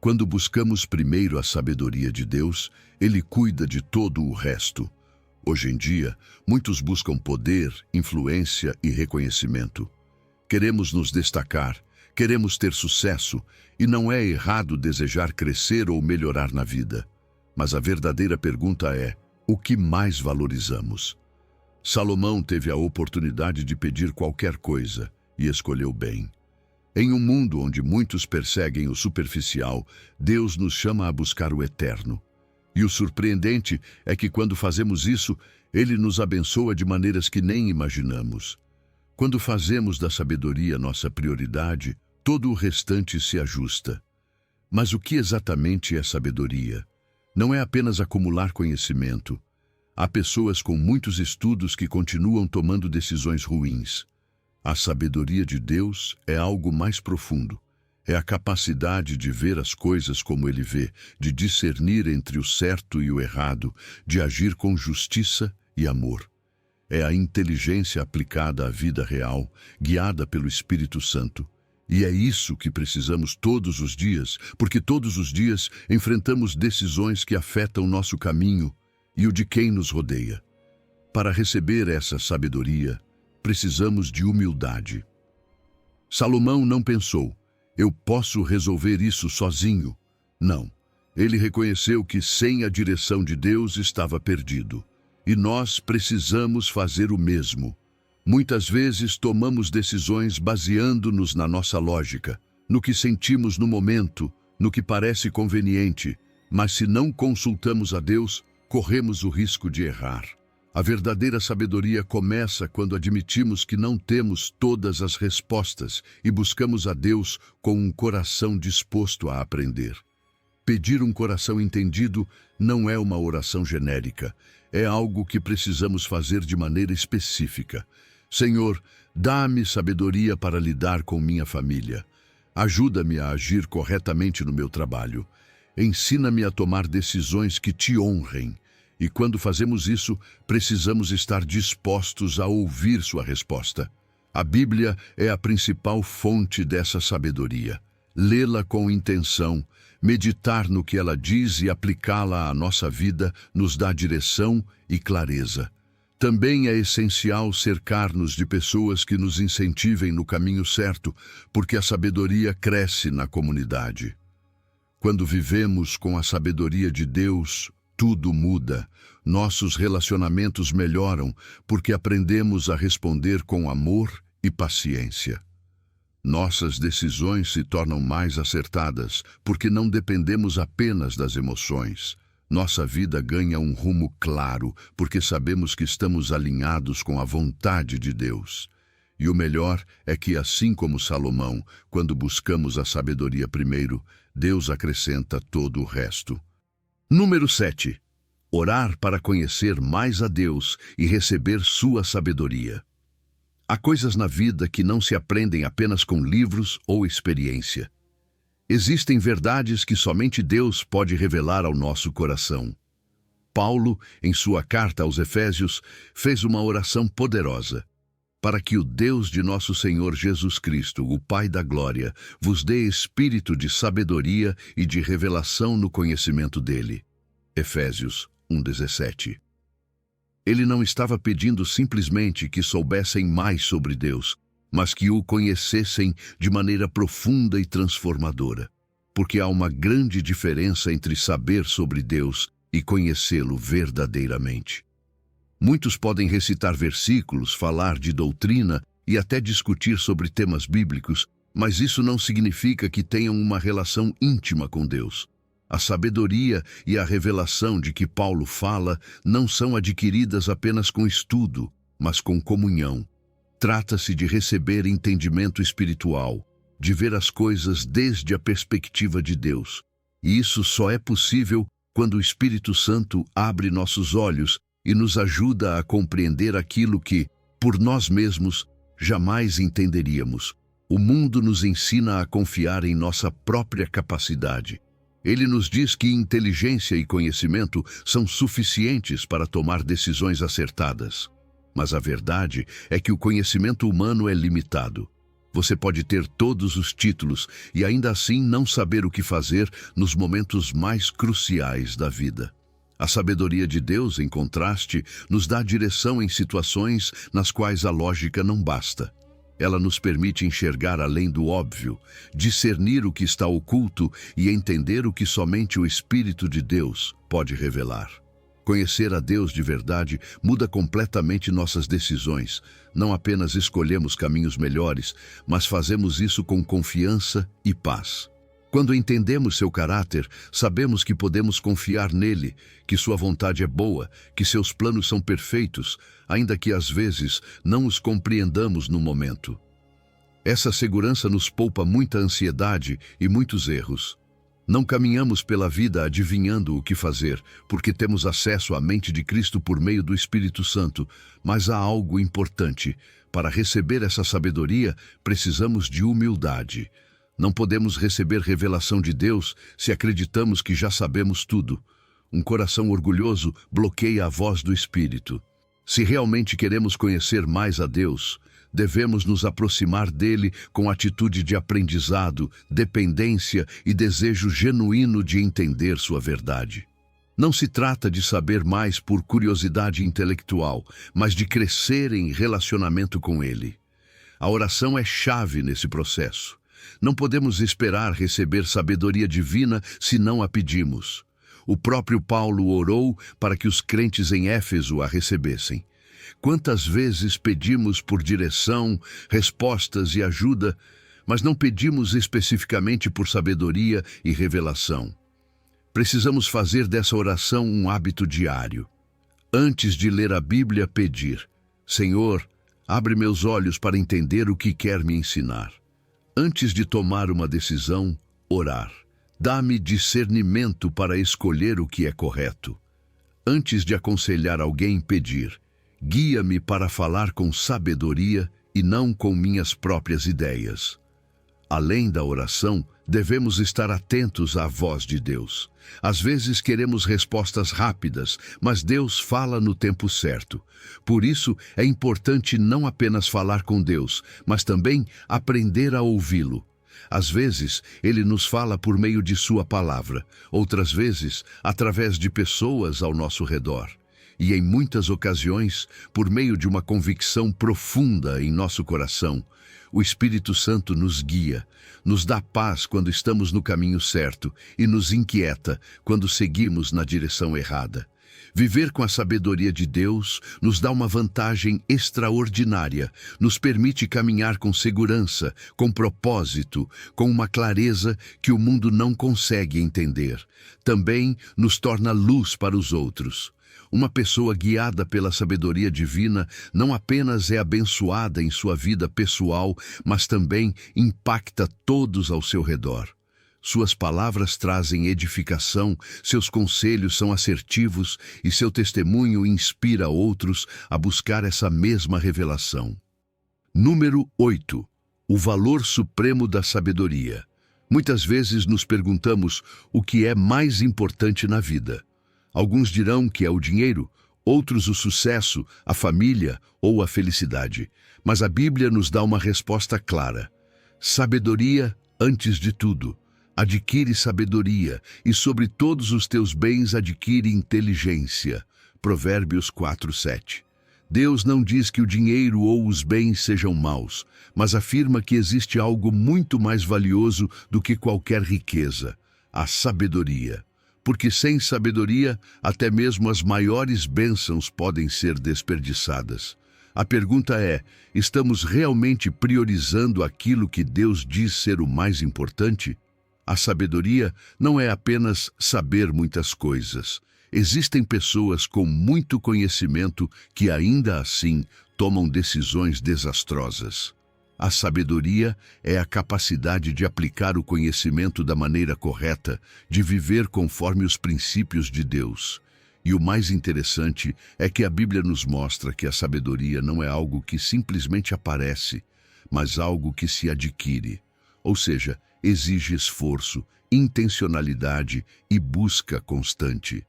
Quando buscamos primeiro a sabedoria de Deus, Ele cuida de todo o resto. Hoje em dia, muitos buscam poder, influência e reconhecimento. Queremos nos destacar, queremos ter sucesso, e não é errado desejar crescer ou melhorar na vida. Mas a verdadeira pergunta é: o que mais valorizamos? Salomão teve a oportunidade de pedir qualquer coisa e escolheu bem. Em um mundo onde muitos perseguem o superficial, Deus nos chama a buscar o eterno. E o surpreendente é que quando fazemos isso, Ele nos abençoa de maneiras que nem imaginamos. Quando fazemos da sabedoria nossa prioridade, todo o restante se ajusta. Mas o que exatamente é sabedoria? Não é apenas acumular conhecimento. Há pessoas com muitos estudos que continuam tomando decisões ruins. A sabedoria de Deus é algo mais profundo. É a capacidade de ver as coisas como Ele vê, de discernir entre o certo e o errado, de agir com justiça e amor. É a inteligência aplicada à vida real, guiada pelo Espírito Santo. E é isso que precisamos todos os dias, porque todos os dias enfrentamos decisões que afetam nosso caminho e o de quem nos rodeia. Para receber essa sabedoria, precisamos de humildade. Salomão não pensou: eu posso resolver isso sozinho. Não. Ele reconheceu que sem a direção de Deus estava perdido. E nós precisamos fazer o mesmo. Muitas vezes tomamos decisões baseando-nos na nossa lógica, no que sentimos no momento, no que parece conveniente, mas se não consultamos a Deus, corremos o risco de errar. A verdadeira sabedoria começa quando admitimos que não temos todas as respostas e buscamos a Deus com um coração disposto a aprender. Pedir um coração entendido não é uma oração genérica, é algo que precisamos fazer de maneira específica. Senhor, dá-me sabedoria para lidar com minha família. Ajuda-me a agir corretamente no meu trabalho. Ensina-me a tomar decisões que te honrem. E quando fazemos isso, precisamos estar dispostos a ouvir sua resposta. A Bíblia é a principal fonte dessa sabedoria. Lê-la com intenção, meditar no que ela diz e aplicá-la à nossa vida nos dá direção e clareza. Também é essencial cercar-nos de pessoas que nos incentivem no caminho certo, porque a sabedoria cresce na comunidade. Quando vivemos com a sabedoria de Deus, tudo muda. Nossos relacionamentos melhoram, porque aprendemos a responder com amor e paciência. Nossas decisões se tornam mais acertadas, porque não dependemos apenas das emoções. Nossa vida ganha um rumo claro, porque sabemos que estamos alinhados com a vontade de Deus. E o melhor é que, assim como Salomão, quando buscamos a sabedoria primeiro, Deus acrescenta todo o resto. Número 7. Orar para conhecer mais a Deus e receber sua sabedoria. Há coisas na vida que não se aprendem apenas com livros ou experiência. Existem verdades que somente Deus pode revelar ao nosso coração. Paulo, em sua carta aos Efésios, fez uma oração poderosa. Para que o Deus de nosso Senhor Jesus Cristo, o Pai da Glória, vos dê espírito de sabedoria e de revelação no conhecimento dele. Efésios 1:17. Ele não estava pedindo simplesmente que soubessem mais sobre Deus, mas que o conhecessem de maneira profunda e transformadora. Porque há uma grande diferença entre saber sobre Deus e conhecê-lo verdadeiramente. Muitos podem recitar versículos, falar de doutrina e até discutir sobre temas bíblicos, mas isso não significa que tenham uma relação íntima com Deus. A sabedoria e a revelação de que Paulo fala não são adquiridas apenas com estudo, mas com comunhão. Trata-se de receber entendimento espiritual, de ver as coisas desde a perspectiva de Deus. E isso só é possível quando o Espírito Santo abre nossos olhos e nos ajuda a compreender aquilo que, por nós mesmos, jamais entenderíamos. O mundo nos ensina a confiar em nossa própria capacidade. Ele nos diz que inteligência e conhecimento são suficientes para tomar decisões acertadas. Mas a verdade é que o conhecimento humano é limitado. Você pode ter todos os títulos e ainda assim não saber o que fazer nos momentos mais cruciais da vida. A sabedoria de Deus, em contraste, nos dá direção em situações nas quais a lógica não basta. Ela nos permite enxergar além do óbvio, discernir o que está oculto e entender o que somente o Espírito de Deus pode revelar. Conhecer a Deus de verdade muda completamente nossas decisões. Não apenas escolhemos caminhos melhores, mas fazemos isso com confiança e paz. Quando entendemos seu caráter, sabemos que podemos confiar nele, que sua vontade é boa, que seus planos são perfeitos, ainda que às vezes não os compreendamos no momento. Essa segurança nos poupa muita ansiedade e muitos erros. Não caminhamos pela vida adivinhando o que fazer, porque temos acesso à mente de Cristo por meio do Espírito Santo, mas há algo importante. Para receber essa sabedoria, precisamos de humildade. Não podemos receber revelação de Deus se acreditamos que já sabemos tudo. Um coração orgulhoso bloqueia a voz do Espírito. Se realmente queremos conhecer mais a Deus, devemos nos aproximar dele com atitude de aprendizado, dependência e desejo genuíno de entender sua verdade. Não se trata de saber mais por curiosidade intelectual, mas de crescer em relacionamento com ele. A oração é chave nesse processo. Não podemos esperar receber sabedoria divina se não a pedimos. O próprio Paulo orou para que os crentes em Éfeso a recebessem. Quantas vezes pedimos por direção, respostas e ajuda, mas não pedimos especificamente por sabedoria e revelação. Precisamos fazer dessa oração um hábito diário. Antes de ler a Bíblia, pedir: Senhor, abre meus olhos para entender o que quer me ensinar. Antes de tomar uma decisão, orar: dá-me discernimento para escolher o que é correto. Antes de aconselhar alguém, pedir: guia-me para falar com sabedoria e não com minhas próprias ideias. Além da oração, devemos estar atentos à voz de Deus. Às vezes queremos respostas rápidas, mas Deus fala no tempo certo. Por isso, é importante não apenas falar com Deus, mas também aprender a ouvi-lo. Às vezes, Ele nos fala por meio de Sua palavra, outras vezes, através de pessoas ao nosso redor. E em muitas ocasiões, por meio de uma convicção profunda em nosso coração, o Espírito Santo nos guia, nos dá paz quando estamos no caminho certo e nos inquieta quando seguimos na direção errada. Viver com a sabedoria de Deus nos dá uma vantagem extraordinária, nos permite caminhar com segurança, com propósito, com uma clareza que o mundo não consegue entender. Também nos torna luz para os outros. Uma pessoa guiada pela sabedoria divina não apenas é abençoada em sua vida pessoal, mas também impacta todos ao seu redor. Suas palavras trazem edificação, seus conselhos são assertivos e seu testemunho inspira outros a buscar essa mesma revelação. Número 8. O valor supremo da sabedoria. Muitas vezes nos perguntamos o que é mais importante na vida. Alguns dirão que é o dinheiro, outros o sucesso, a família ou a felicidade. Mas a Bíblia nos dá uma resposta clara. Sabedoria antes de tudo. Adquire sabedoria, e sobre todos os teus bens adquire inteligência. Provérbios 4:7. Deus não diz que o dinheiro ou os bens sejam maus, mas afirma que existe algo muito mais valioso do que qualquer riqueza: a sabedoria. Porque sem sabedoria, até mesmo as maiores bênçãos podem ser desperdiçadas. A pergunta é: estamos realmente priorizando aquilo que Deus diz ser o mais importante? A sabedoria não é apenas saber muitas coisas. Existem pessoas com muito conhecimento que ainda assim tomam decisões desastrosas. A sabedoria é a capacidade de aplicar o conhecimento da maneira correta, de viver conforme os princípios de Deus. E o mais interessante é que a Bíblia nos mostra que a sabedoria não é algo que simplesmente aparece, mas algo que se adquire. Ou seja, exige esforço, intencionalidade e busca constante.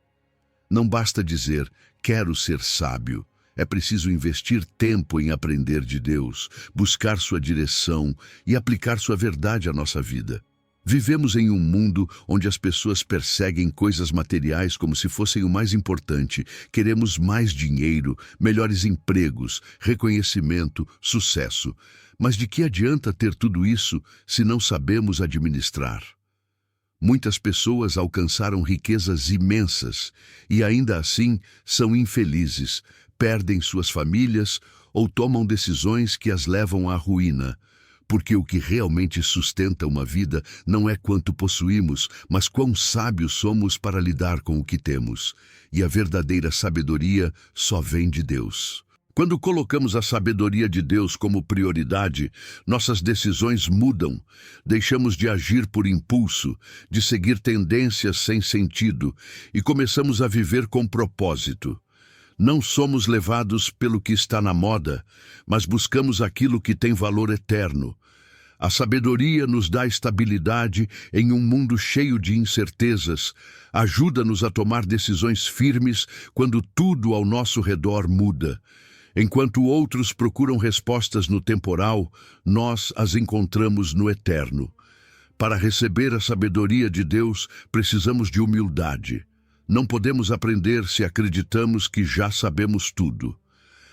Não basta dizer, quero ser sábio. É preciso investir tempo em aprender de Deus, buscar sua direção e aplicar sua verdade à nossa vida. Vivemos em um mundo onde as pessoas perseguem coisas materiais como se fossem o mais importante. Queremos mais dinheiro, melhores empregos, reconhecimento, sucesso. Mas de que adianta ter tudo isso se não sabemos administrar? Muitas pessoas alcançaram riquezas imensas e ainda assim são infelizes, perdem suas famílias ou tomam decisões que as levam à ruína, porque o que realmente sustenta uma vida não é quanto possuímos, mas quão sábios somos para lidar com o que temos. E a verdadeira sabedoria só vem de Deus. Quando colocamos a sabedoria de Deus como prioridade, nossas decisões mudam. Deixamos de agir por impulso, de seguir tendências sem sentido e começamos a viver com propósito. Não somos levados pelo que está na moda, mas buscamos aquilo que tem valor eterno. A sabedoria nos dá estabilidade em um mundo cheio de incertezas, ajuda-nos a tomar decisões firmes quando tudo ao nosso redor muda. Enquanto outros procuram respostas no temporal, nós as encontramos no eterno. Para receber a sabedoria de Deus, precisamos de humildade. Não podemos aprender se acreditamos que já sabemos tudo.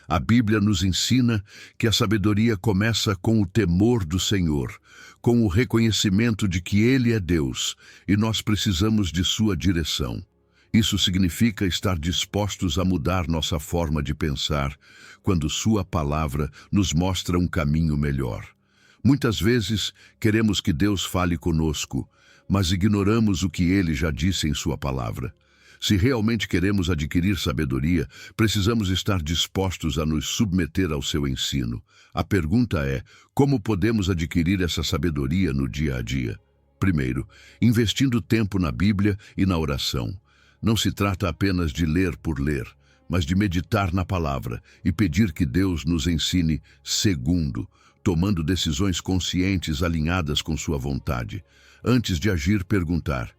A Bíblia nos ensina que a sabedoria começa com o temor do Senhor, com o reconhecimento de que Ele é Deus e nós precisamos de sua direção. Isso significa estar dispostos a mudar nossa forma de pensar quando sua palavra nos mostra um caminho melhor. Muitas vezes queremos que Deus fale conosco, mas ignoramos o que Ele já disse em sua palavra. Se realmente queremos adquirir sabedoria, precisamos estar dispostos a nos submeter ao seu ensino. A pergunta é, como podemos adquirir essa sabedoria no dia a dia? Primeiro, investindo tempo na Bíblia e na oração. Não se trata apenas de ler por ler, mas de meditar na palavra e pedir que Deus nos ensine segundo, tomando decisões conscientes alinhadas com sua vontade. Antes de agir, perguntar: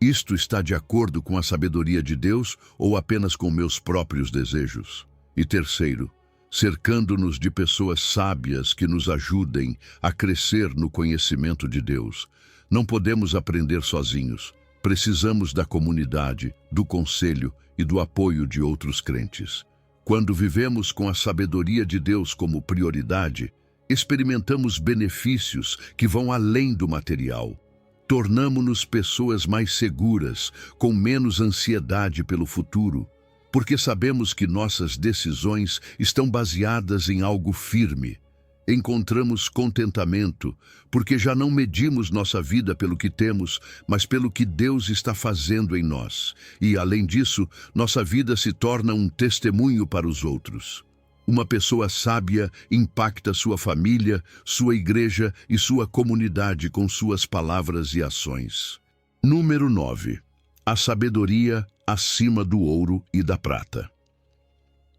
isto está de acordo com a sabedoria de Deus ou apenas com meus próprios desejos? E terceiro, cercando-nos de pessoas sábias que nos ajudem a crescer no conhecimento de Deus. Não podemos aprender sozinhos. Precisamos da comunidade, do conselho e do apoio de outros crentes. Quando vivemos com a sabedoria de Deus como prioridade, experimentamos benefícios que vão além do material. Tornamo-nos pessoas mais seguras, com menos ansiedade pelo futuro, porque sabemos que nossas decisões estão baseadas em algo firme. Encontramos contentamento, porque já não medimos nossa vida pelo que temos, mas pelo que Deus está fazendo em nós. E, além disso, nossa vida se torna um testemunho para os outros. Uma pessoa sábia impacta sua família, sua igreja e sua comunidade com suas palavras e ações. Número 9. A sabedoria acima do ouro e da prata.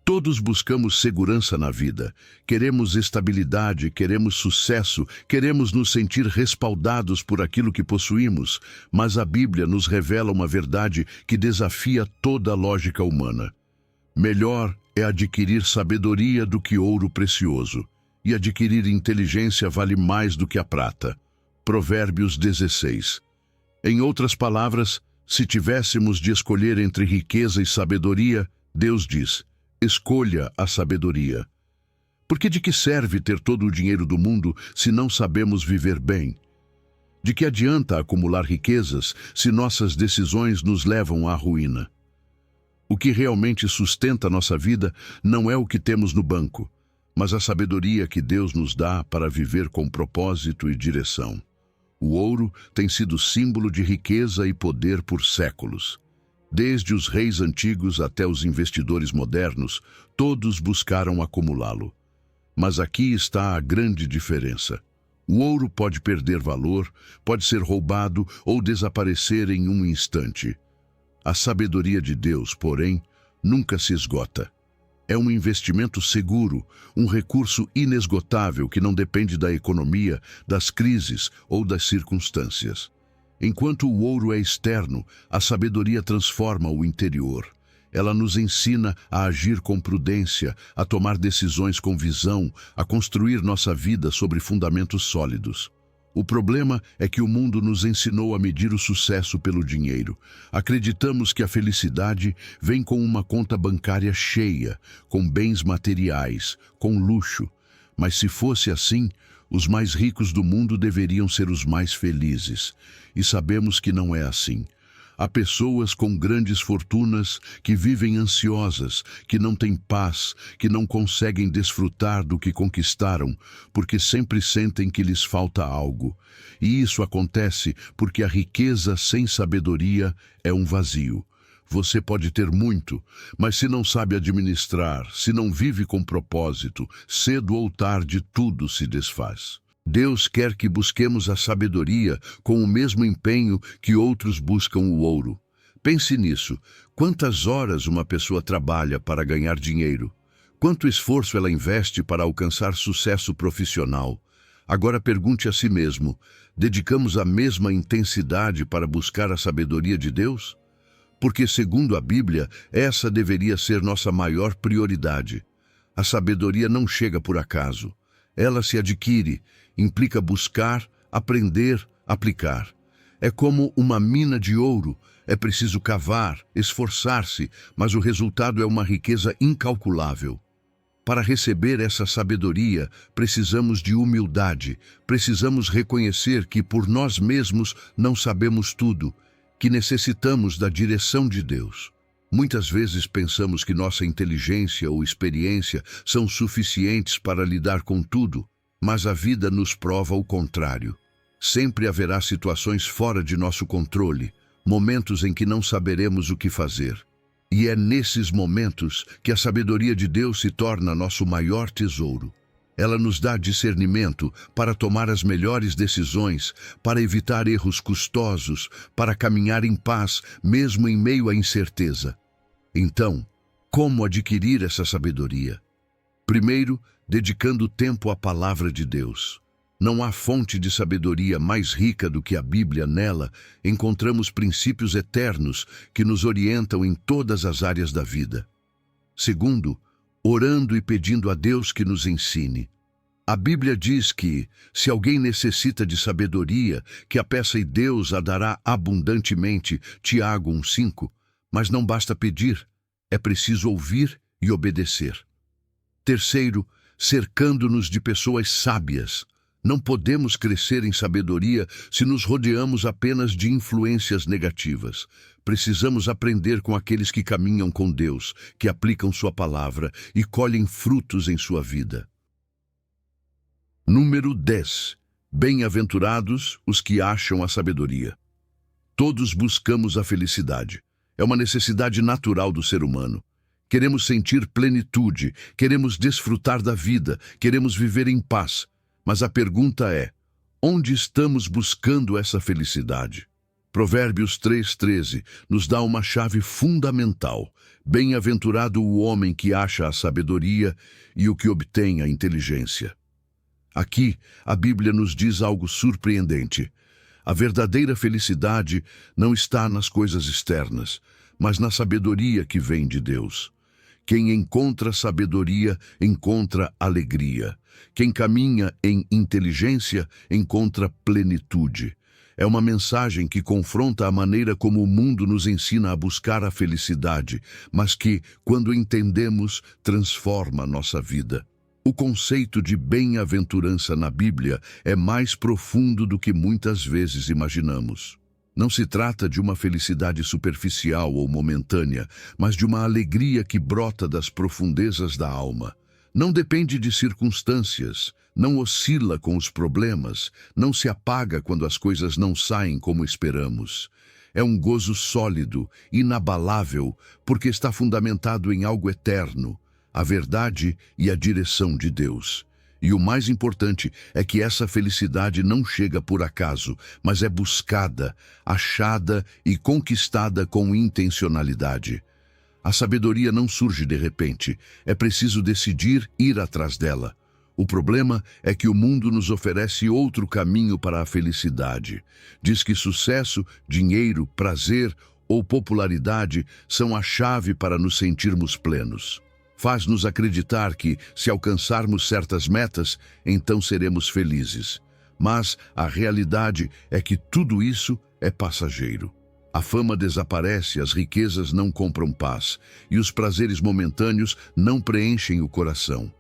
Todos buscamos segurança na vida, queremos estabilidade, queremos sucesso, queremos nos sentir respaldados por aquilo que possuímos, mas a Bíblia nos revela uma verdade que desafia toda a lógica humana. Melhor é adquirir sabedoria do que ouro precioso, e adquirir inteligência vale mais do que a prata. Provérbios 16. Em outras palavras, se tivéssemos de escolher entre riqueza e sabedoria, Deus diz: escolha a sabedoria. Porque de que serve ter todo o dinheiro do mundo se não sabemos viver bem? De que adianta acumular riquezas se nossas decisões nos levam à ruína? O que realmente sustenta nossa vida não é o que temos no banco, mas a sabedoria que Deus nos dá para viver com propósito e direção. O ouro tem sido símbolo de riqueza e poder por séculos. Desde os reis antigos até os investidores modernos, todos buscaram acumulá-lo. Mas aqui está a grande diferença. O ouro pode perder valor, pode ser roubado ou desaparecer em um instante. A sabedoria de Deus, porém, nunca se esgota. É um investimento seguro, um recurso inesgotável que não depende da economia, das crises ou das circunstâncias. Enquanto o ouro é externo, a sabedoria transforma o interior. Ela nos ensina a agir com prudência, a tomar decisões com visão, a construir nossa vida sobre fundamentos sólidos. O problema é que o mundo nos ensinou a medir o sucesso pelo dinheiro. Acreditamos que a felicidade vem com uma conta bancária cheia, com bens materiais, com luxo. Mas se fosse assim, os mais ricos do mundo deveriam ser os mais felizes. E sabemos que não é assim. Há pessoas com grandes fortunas que vivem ansiosas, que não têm paz, que não conseguem desfrutar do que conquistaram, porque sempre sentem que lhes falta algo. E isso acontece porque a riqueza sem sabedoria é um vazio. Você pode ter muito, mas se não sabe administrar, se não vive com propósito, cedo ou tarde tudo se desfaz. Deus quer que busquemos a sabedoria com o mesmo empenho que outros buscam o ouro. Pense nisso. Quantas horas uma pessoa trabalha para ganhar dinheiro? Quanto esforço ela investe para alcançar sucesso profissional? Agora pergunte a si mesmo: dedicamos a mesma intensidade para buscar a sabedoria de Deus? Porque, segundo a Bíblia, essa deveria ser nossa maior prioridade. A sabedoria não chega por acaso. Ela se adquire, implica buscar, aprender, aplicar. É como uma mina de ouro, é preciso cavar, esforçar-se, mas o resultado é uma riqueza incalculável. Para receber essa sabedoria, precisamos de humildade, precisamos reconhecer que por nós mesmos não sabemos tudo, que necessitamos da direção de Deus. Muitas vezes pensamos que nossa inteligência ou experiência são suficientes para lidar com tudo, mas a vida nos prova o contrário. Sempre haverá situações fora de nosso controle, momentos em que não saberemos o que fazer. E é nesses momentos que a sabedoria de Deus se torna nosso maior tesouro. Ela nos dá discernimento para tomar as melhores decisões, para evitar erros custosos, para caminhar em paz, mesmo em meio à incerteza. Então, Como adquirir essa sabedoria? Primeiro, dedicando tempo à palavra de Deus. Não há fonte de sabedoria mais rica do que a Bíblia. Nela encontramos princípios eternos que nos orientam em todas as áreas da vida. Segundo, orando e pedindo a Deus que nos ensine. A Bíblia diz que, se alguém necessita de sabedoria, que a peça e Deus a dará abundantemente, Tiago 1,5, mas não basta pedir, é preciso ouvir e obedecer. Terceiro, cercando-nos de pessoas sábias. Não podemos crescer em sabedoria se nos rodeamos apenas de influências negativas. Precisamos aprender com aqueles que caminham com Deus, que aplicam sua palavra e colhem frutos em sua vida. Número 10. Bem-aventurados os que acham a sabedoria. Todos buscamos a felicidade. É uma necessidade natural do ser humano. Queremos sentir plenitude, queremos desfrutar da vida, queremos viver em paz. Mas a pergunta é, onde estamos buscando essa felicidade? Provérbios 3,13 nos dá uma chave fundamental. Bem-aventurado o homem que acha a sabedoria e o que obtém a inteligência. Aqui, a Bíblia nos diz algo surpreendente. A verdadeira felicidade não está nas coisas externas, mas na sabedoria que vem de Deus. Quem encontra sabedoria, encontra alegria. Quem caminha em inteligência, encontra plenitude. É uma mensagem que confronta a maneira como o mundo nos ensina a buscar a felicidade, mas que, quando entendemos, transforma nossa vida. O conceito de bem-aventurança na Bíblia é mais profundo do que muitas vezes imaginamos. Não se trata de uma felicidade superficial ou momentânea, mas de uma alegria que brota das profundezas da alma. Não depende de circunstâncias, não oscila com os problemas, não se apaga quando as coisas não saem como esperamos. É um gozo sólido, inabalável, porque está fundamentado em algo eterno, a verdade e a direção de Deus. E o mais importante é que essa felicidade não chega por acaso, mas é buscada, achada e conquistada com intencionalidade. A sabedoria não surge de repente, é preciso decidir ir atrás dela. O problema é que o mundo nos oferece outro caminho para a felicidade. Diz que sucesso, dinheiro, prazer ou popularidade são a chave para nos sentirmos plenos. Faz-nos acreditar que, se alcançarmos certas metas, então seremos felizes. Mas a realidade é que tudo isso é passageiro. A fama desaparece, as riquezas não compram paz, e os prazeres momentâneos não preenchem o coração.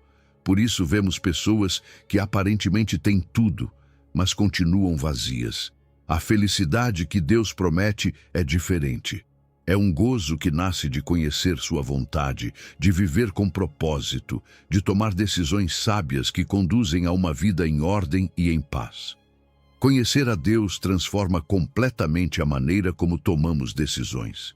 Por isso vemos pessoas que aparentemente têm tudo, mas continuam vazias. A felicidade que Deus promete é diferente. É um gozo que nasce de conhecer sua vontade, de viver com propósito, de tomar decisões sábias que conduzem a uma vida em ordem e em paz. Conhecer a Deus transforma completamente a maneira como tomamos decisões.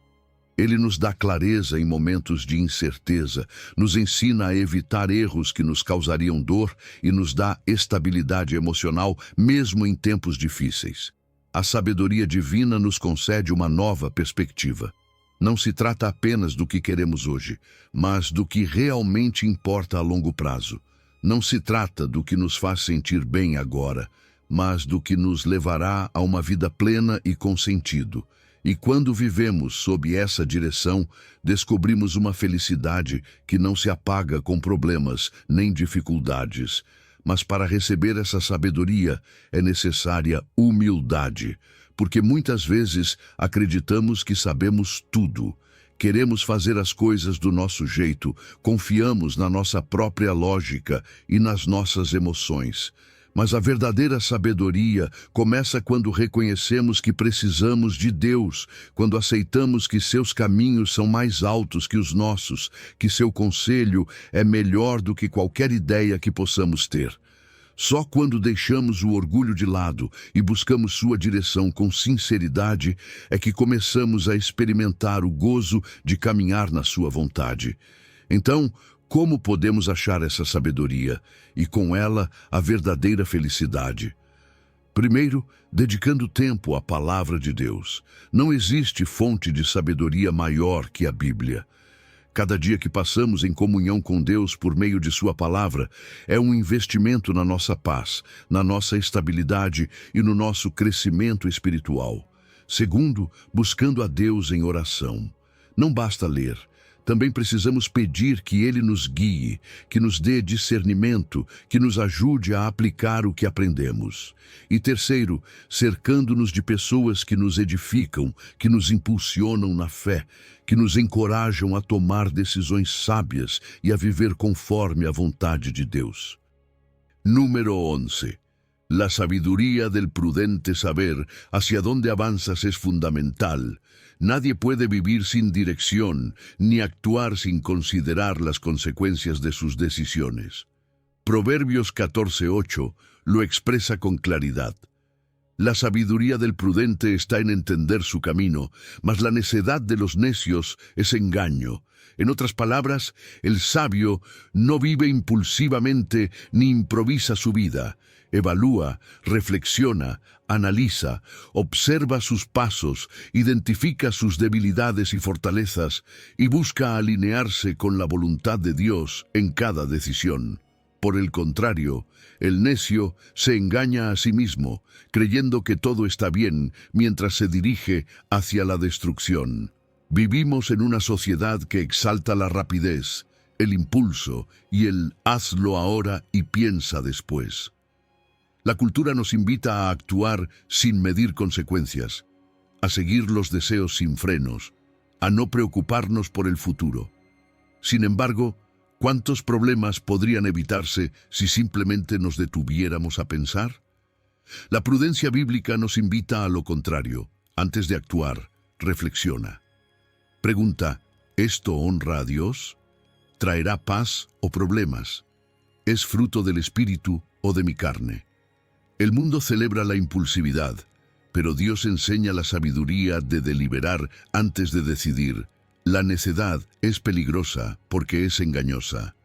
Ele nos dá clareza em momentos de incerteza, nos ensina a evitar erros que nos causariam dor e nos dá estabilidade emocional mesmo em tempos difíceis. A sabedoria divina nos concede uma nova perspectiva. Não se trata apenas do que queremos hoje, mas do que realmente importa a longo prazo. Não se trata do que nos faz sentir bem agora, mas do que nos levará a uma vida plena e com sentido. E quando vivemos sob essa direção, descobrimos uma felicidade que não se apaga com problemas nem dificuldades. Mas para receber essa sabedoria é necessária humildade, porque muitas vezes acreditamos que sabemos tudo. Queremos fazer as coisas do nosso jeito, confiamos na nossa própria lógica e nas nossas emoções. Mas a verdadeira sabedoria começa quando reconhecemos que precisamos de Deus, quando aceitamos que seus caminhos são mais altos que os nossos, que seu conselho é melhor do que qualquer ideia que possamos ter. Só quando deixamos o orgulho de lado e buscamos sua direção com sinceridade é que começamos a experimentar o gozo de caminhar na sua vontade. Então, como podemos achar essa sabedoria e, com ela, a verdadeira felicidade? Primeiro, dedicando tempo à palavra de Deus. Não existe fonte de sabedoria maior que a Bíblia. Cada dia que passamos em comunhão com Deus por meio de Sua palavra é um investimento na nossa paz, na nossa estabilidade e no nosso crescimento espiritual. Segundo, buscando a Deus em oração. Não basta ler. Também precisamos pedir que Ele nos guie, que nos dê discernimento, que nos ajude a aplicar o que aprendemos. E terceiro, cercando-nos de pessoas que nos edificam, que nos impulsionam na fé, que nos encorajam a tomar decisões sábias e a viver conforme a vontade de Deus. Número 11. La sabiduría del prudente saber hacia dónde avanzas es fundamental. Nadie puede vivir sin dirección, ni actuar sin considerar las consecuencias de sus decisiones. Proverbios 14:8 lo expresa con claridad. La sabiduría del prudente está en entender su camino, mas la necedad de los necios es engaño. En otras palabras, el sabio no vive impulsivamente ni improvisa su vida. Evalúa, reflexiona, analiza, observa sus pasos, identifica sus debilidades y fortalezas y busca alinearse con la voluntad de Dios en cada decisión. Por el contrario, el necio se engaña a sí mismo, creyendo que todo está bien mientras se dirige hacia la destrucción. Vivimos en una sociedad que exalta la rapidez, el impulso y el hazlo ahora y piensa después. La cultura nos invita a actuar sin medir consecuencias, a seguir los deseos sin frenos, a no preocuparnos por el futuro. Sin embargo, ¿cuántos problemas podrían evitarse si simplemente nos detuviéramos a pensar? La prudencia bíblica nos invita a lo contrario. Antes de actuar, reflexiona. Pregunta, ¿esto honra a Dios? ¿Traerá paz o problemas? ¿Es fruto del espíritu o de mi carne? El mundo celebra la impulsividad, pero Dios enseña la sabiduría de deliberar antes de decidir. La necedad es peligrosa porque es engañosa.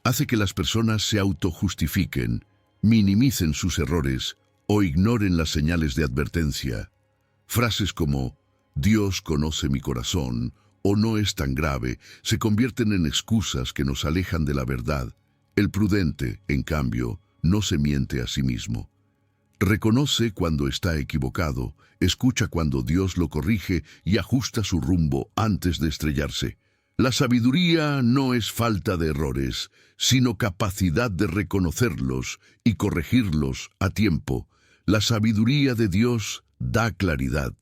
Hace que las personas se autojustifiquen, minimicen sus errores o ignoren las señales de advertencia. Frases como «Dios conoce mi corazón» o «no es tan grave» se convierten en excusas que nos alejan de la verdad. El prudente, en cambio, no se miente a sí mismo. Reconoce cuando está equivocado, escucha cuando Dios lo corrige y ajusta su rumbo antes de estrellarse. La sabiduría no es falta de errores, sino capacidad de reconocerlos y corregirlos a tiempo. La sabiduría de Dios da claridad.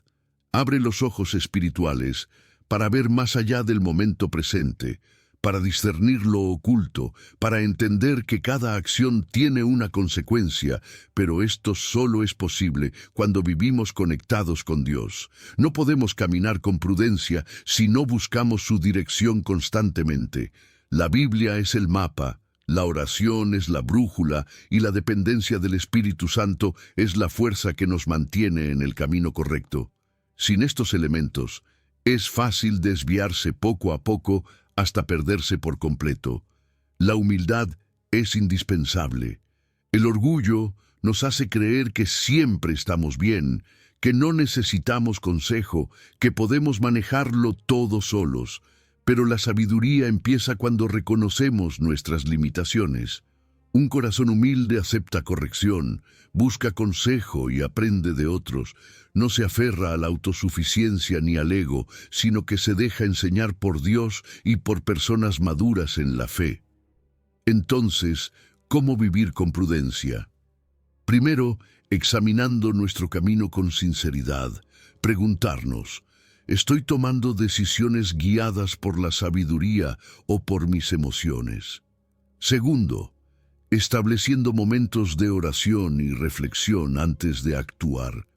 Abre los ojos espirituales para ver más allá del momento presente, para discernir lo oculto, para entender que cada acción tiene una consecuencia, pero esto solo es posible cuando vivimos conectados con Dios. No podemos caminar con prudencia si no buscamos su dirección constantemente. La Biblia es el mapa, la oración es la brújula y la dependencia del Espíritu Santo es la fuerza que nos mantiene en el camino correcto. Sin estos elementos, es fácil desviarse poco a poco hasta perderse por completo. La humildad es indispensable. El orgullo nos hace creer que siempre estamos bien, que no necesitamos consejo, que podemos manejarlo todo solos. Pero la sabiduría empieza cuando reconocemos nuestras limitaciones. Un corazón humilde acepta corrección, busca consejo y aprende de otros. No se aferra a la autosuficiencia ni al ego, sino que se deja enseñar por Dios y por personas maduras en la fe. Entonces, ¿cómo vivir con prudencia? Primero, examinando nuestro camino con sinceridad, preguntarnos, ¿estoy tomando decisiones guiadas por la sabiduría o por mis emociones? Segundo, estableciendo momentos de oración y reflexión antes de actuar.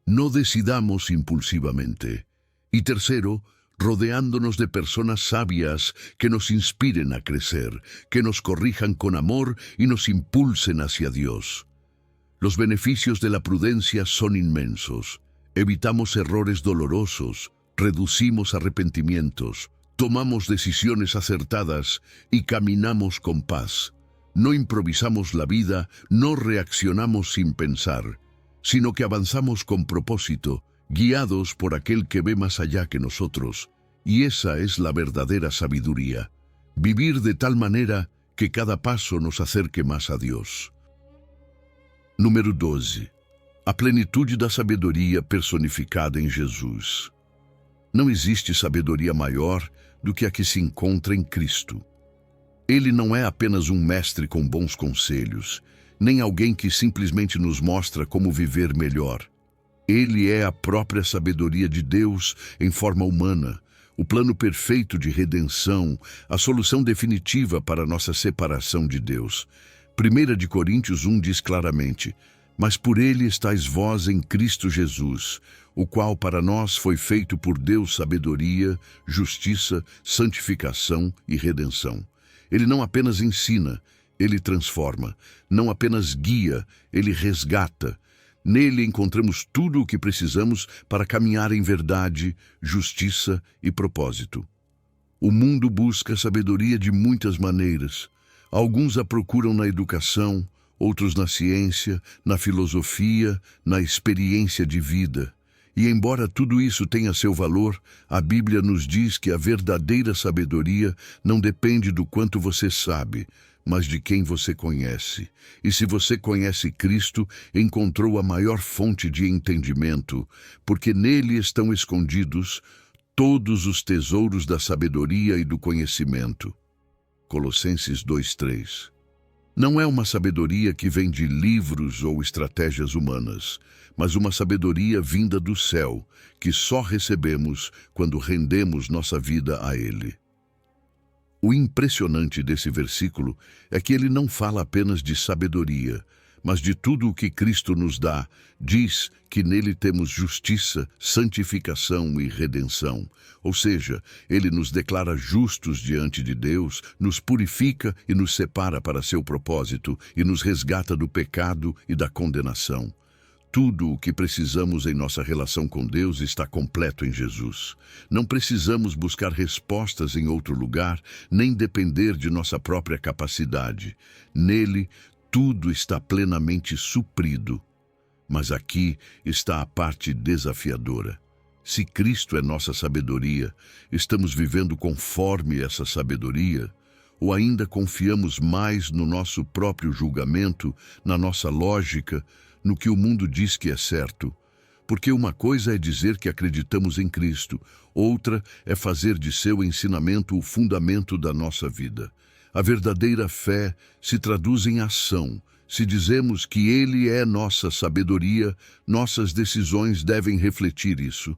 No decidamos impulsivamente. Y tercero, rodeándonos de personas sabias que nos inspiren a crecer, que nos corrijan con amor y nos impulsen hacia Dios. Los beneficios de la prudencia son inmensos. Evitamos errores dolorosos, reducimos arrepentimientos, tomamos decisiones acertadas y caminamos con paz. No improvisamos la vida, no reaccionamos sin pensar, sino que avanzamos con propósito, guiados por aquel que ve más allá que nosotros Y esa es la verdadera sabiduría, vivir de tal manera que cada paso nos acerque más a Deus. Número 12. A plenitude da sabedoria personificada em Jesus. Não existe sabedoria maior do que a que se encontra em Cristo. Ele não é apenas um mestre com bons conselhos, nem alguém que simplesmente nos mostra como viver melhor. Ele é a própria sabedoria de Deus em forma humana, o plano perfeito de redenção, a solução definitiva para nossa separação de Deus. 1 de Coríntios 1 diz claramente: mas por ele estáis vós em Cristo Jesus, o qual para nós foi feito por Deus sabedoria, justiça, santificação e redenção. Ele não apenas ensina, ele transforma. Não apenas guia, ele resgata. Nele encontramos tudo o que precisamos para caminhar em verdade, justiça e propósito. O mundo busca sabedoria de muitas maneiras. Alguns a procuram na educação, outros na ciência, na filosofia, na experiência de vida. E embora tudo isso tenha seu valor, a Bíblia nos diz que a verdadeira sabedoria não depende do quanto você sabe, mas de quem você conhece. E se você conhece Cristo, encontrou a maior fonte de entendimento, porque nele estão escondidos todos os tesouros da sabedoria e do conhecimento. Colossenses 2:3. Não é uma sabedoria que vem de livros ou estratégias humanas, mas uma sabedoria vinda do céu, que só recebemos quando rendemos nossa vida a Ele. O impressionante desse versículo é que ele não fala apenas de sabedoria, mas de tudo o que Cristo nos dá. Diz que nele temos justiça, santificação e redenção. Ou seja, ele nos declara justos diante de Deus, nos purifica e nos separa para seu propósito e nos resgata do pecado e da condenação. Tudo o que precisamos em nossa relação com Deus está completo em Jesus. Não precisamos buscar respostas em outro lugar, nem depender de nossa própria capacidade. Nele, tudo está plenamente suprido. Mas aqui está a parte desafiadora. Se Cristo é nossa sabedoria, estamos vivendo conforme essa sabedoria? Ou ainda confiamos mais no nosso próprio julgamento, na nossa lógica, no que o mundo diz que é certo? Porque uma coisa é dizer que acreditamos em Cristo, outra é fazer de seu ensinamento o fundamento da nossa vida. A verdadeira fé se traduz em ação. Se dizemos que Ele é nossa sabedoria, nossas decisões devem refletir isso.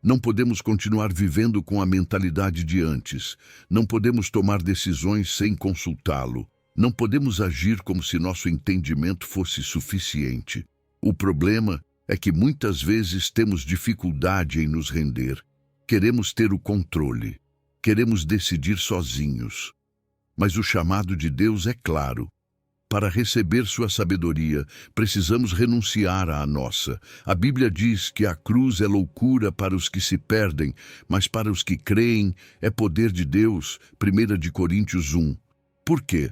Não podemos continuar vivendo com a mentalidade de antes. Não podemos tomar decisões sem consultá-lo. Não podemos agir como se nosso entendimento fosse suficiente. O problema é que muitas vezes temos dificuldade em nos render. Queremos ter o controle. Queremos decidir sozinhos. Mas o chamado de Deus é claro. Para receber sua sabedoria, precisamos renunciar à nossa. A Bíblia diz que a cruz é loucura para os que se perdem, mas para os que creem é poder de Deus. 1 de Coríntios 1. Por quê?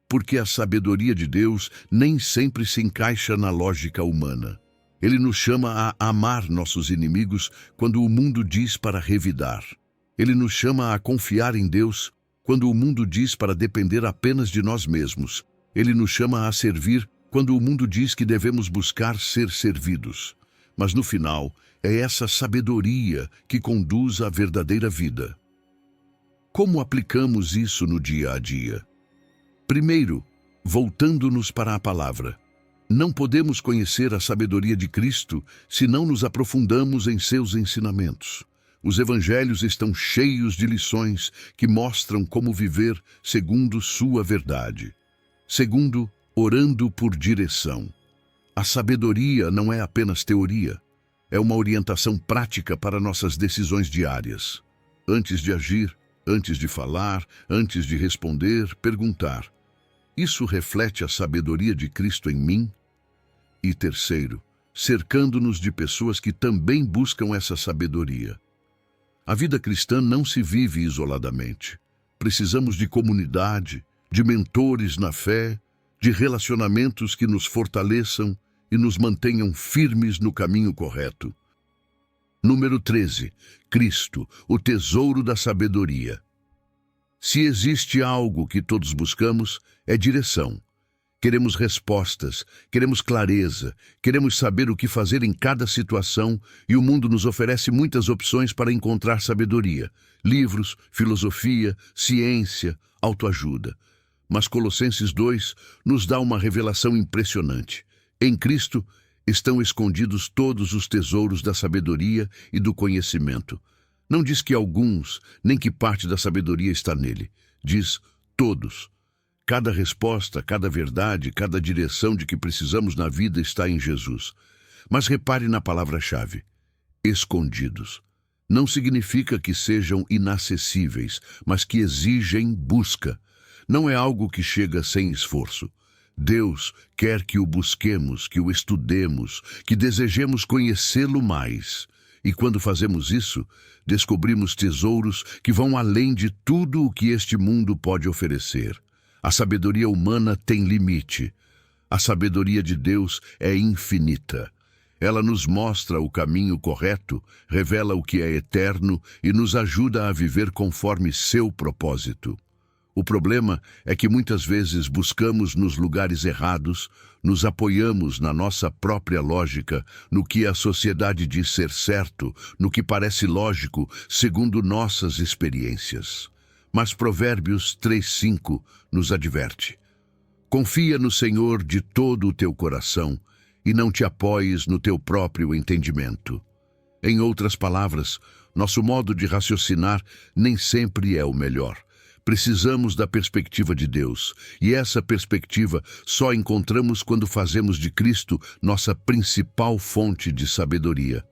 Porque a sabedoria de Deus nem sempre se encaixa na lógica humana. Ele nos chama a amar nossos inimigos quando o mundo diz para revidar. Ele nos chama a confiar em Deus quando o mundo diz para depender apenas de nós mesmos. Ele nos chama a servir quando o mundo diz que devemos buscar ser servidos. Mas no final, é essa sabedoria que conduz à verdadeira vida. Como aplicamos isso no dia a dia? Primeiro, voltando-nos para a palavra. Não podemos conhecer a sabedoria de Cristo se não nos aprofundamos em seus ensinamentos. Os evangelhos estão cheios de lições que mostram como viver segundo sua verdade. Segundo, orando por direção. A sabedoria não é apenas teoria, é uma orientação prática para nossas decisões diárias. Antes de agir, antes de falar, antes de responder, perguntar: isso reflete a sabedoria de Cristo em mim? E terceiro, cercando-nos de pessoas que também buscam essa sabedoria. A vida cristã não se vive isoladamente. Precisamos de comunidade, de mentores na fé, de relacionamentos que nos fortaleçam e nos mantenham firmes no caminho correto. Número 13. Cristo, o tesouro da sabedoria. Se existe algo que todos buscamos, é direção. Queremos respostas, queremos clareza, queremos saber o que fazer em cada situação, e o mundo nos oferece muitas opções para encontrar sabedoria: livros, filosofia, ciência, autoajuda. Mas Colossenses 2 nos dá uma revelação impressionante. Em Cristo estão escondidos todos os tesouros da sabedoria e do conhecimento. Não diz que alguns, nem que parte da sabedoria está nele. Diz todos. Cada resposta, cada verdade, cada direção de que precisamos na vida está em Jesus. Mas repare na palavra-chave: escondidos. Não significa que sejam inacessíveis, mas que exigem busca. Não é algo que chega sem esforço. Deus quer que o busquemos, que o estudemos, que desejemos conhecê-lo mais. E quando fazemos isso, descobrimos tesouros que vão além de tudo o que este mundo pode oferecer. A sabedoria humana tem limite. A sabedoria de Deus é infinita. Ela nos mostra o caminho correto, revela o que é eterno e nos ajuda a viver conforme seu propósito. O problema é que muitas vezes buscamos nos lugares errados, nos apoiamos na nossa própria lógica, no que a sociedade diz ser certo, no que parece lógico, segundo nossas experiências. Mas Provérbios 3:5 nos adverte: confia no Senhor de todo o teu coração e não te apoies no teu próprio entendimento. Em outras palavras, nosso modo de raciocinar nem sempre é o melhor. Precisamos da perspectiva de Deus, e essa perspectiva só encontramos quando fazemos de Cristo nossa principal fonte de sabedoria.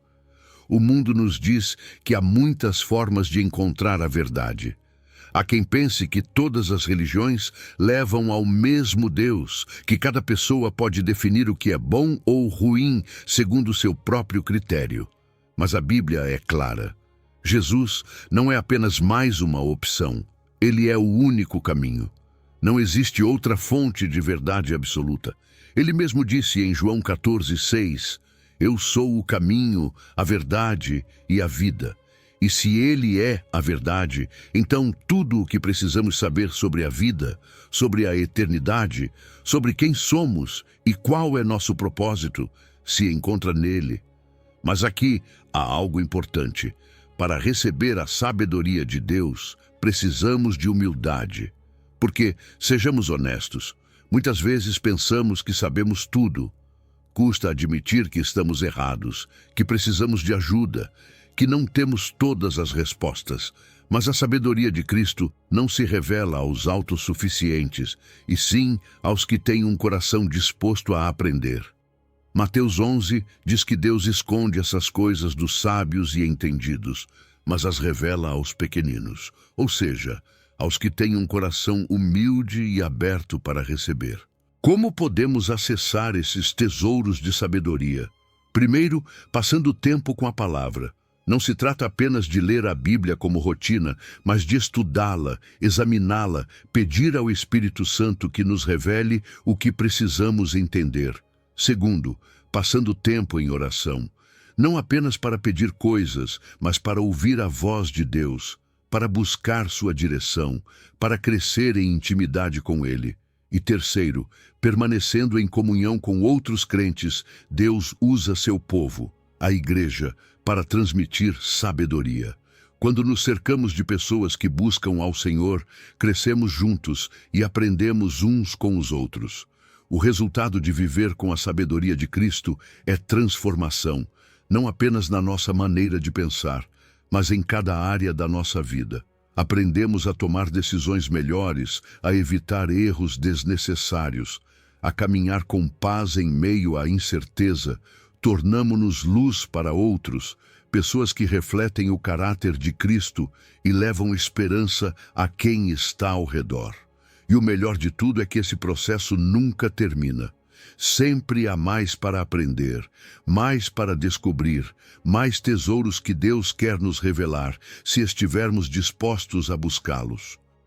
O mundo nos diz que há muitas formas de encontrar a verdade. Há quem pense que todas as religiões levam ao mesmo Deus, que cada pessoa pode definir o que é bom ou ruim segundo o seu próprio critério. Mas a Bíblia é clara. Jesus não é apenas mais uma opção. Ele é o único caminho. Não existe outra fonte de verdade absoluta. Ele mesmo disse em João 14:6, eu sou o caminho, a verdade e a vida. E se Ele é a verdade, então tudo o que precisamos saber sobre a vida, sobre a eternidade, sobre quem somos e qual é nosso propósito, se encontra nele. Mas aqui há algo importante. Para receber a sabedoria de Deus, precisamos de humildade. Porque, sejamos honestos, muitas vezes pensamos que sabemos tudo. Custa admitir que estamos errados, que precisamos de ajuda, que não temos todas as respostas. Mas a sabedoria de Cristo não se revela aos autossuficientes, e sim aos que têm um coração disposto a aprender. Mateus 11 diz que Deus esconde essas coisas dos sábios e entendidos, mas as revela aos pequeninos, ou seja, aos que têm um coração humilde e aberto para receber. Como podemos acessar esses tesouros de sabedoria? Primeiro, passando tempo com a palavra. Não se trata apenas de ler a Bíblia como rotina, mas de estudá-la, examiná-la, pedir ao Espírito Santo que nos revele o que precisamos entender. Segundo, passando tempo em oração. Não apenas para pedir coisas, mas para ouvir a voz de Deus, para buscar sua direção, para crescer em intimidade com Ele. E terceiro, permanecendo em comunhão com outros crentes, Deus usa seu povo, a igreja, para transmitir sabedoria. Quando nos cercamos de pessoas que buscam ao Senhor, crescemos juntos e aprendemos uns com os outros. O resultado de viver com a sabedoria de Cristo é transformação, não apenas na nossa maneira de pensar, mas em cada área da nossa vida. Aprendemos a tomar decisões melhores, a evitar erros desnecessários, a caminhar com paz em meio à incerteza. Tornamo-nos luz para outros, pessoas que refletem o caráter de Cristo e levam esperança a quem está ao redor. E o melhor de tudo é que esse processo nunca termina. Sempre há mais para aprender, mais para descobrir, mais tesouros que Deus quer nos revelar, se estivermos dispostos a buscá-los.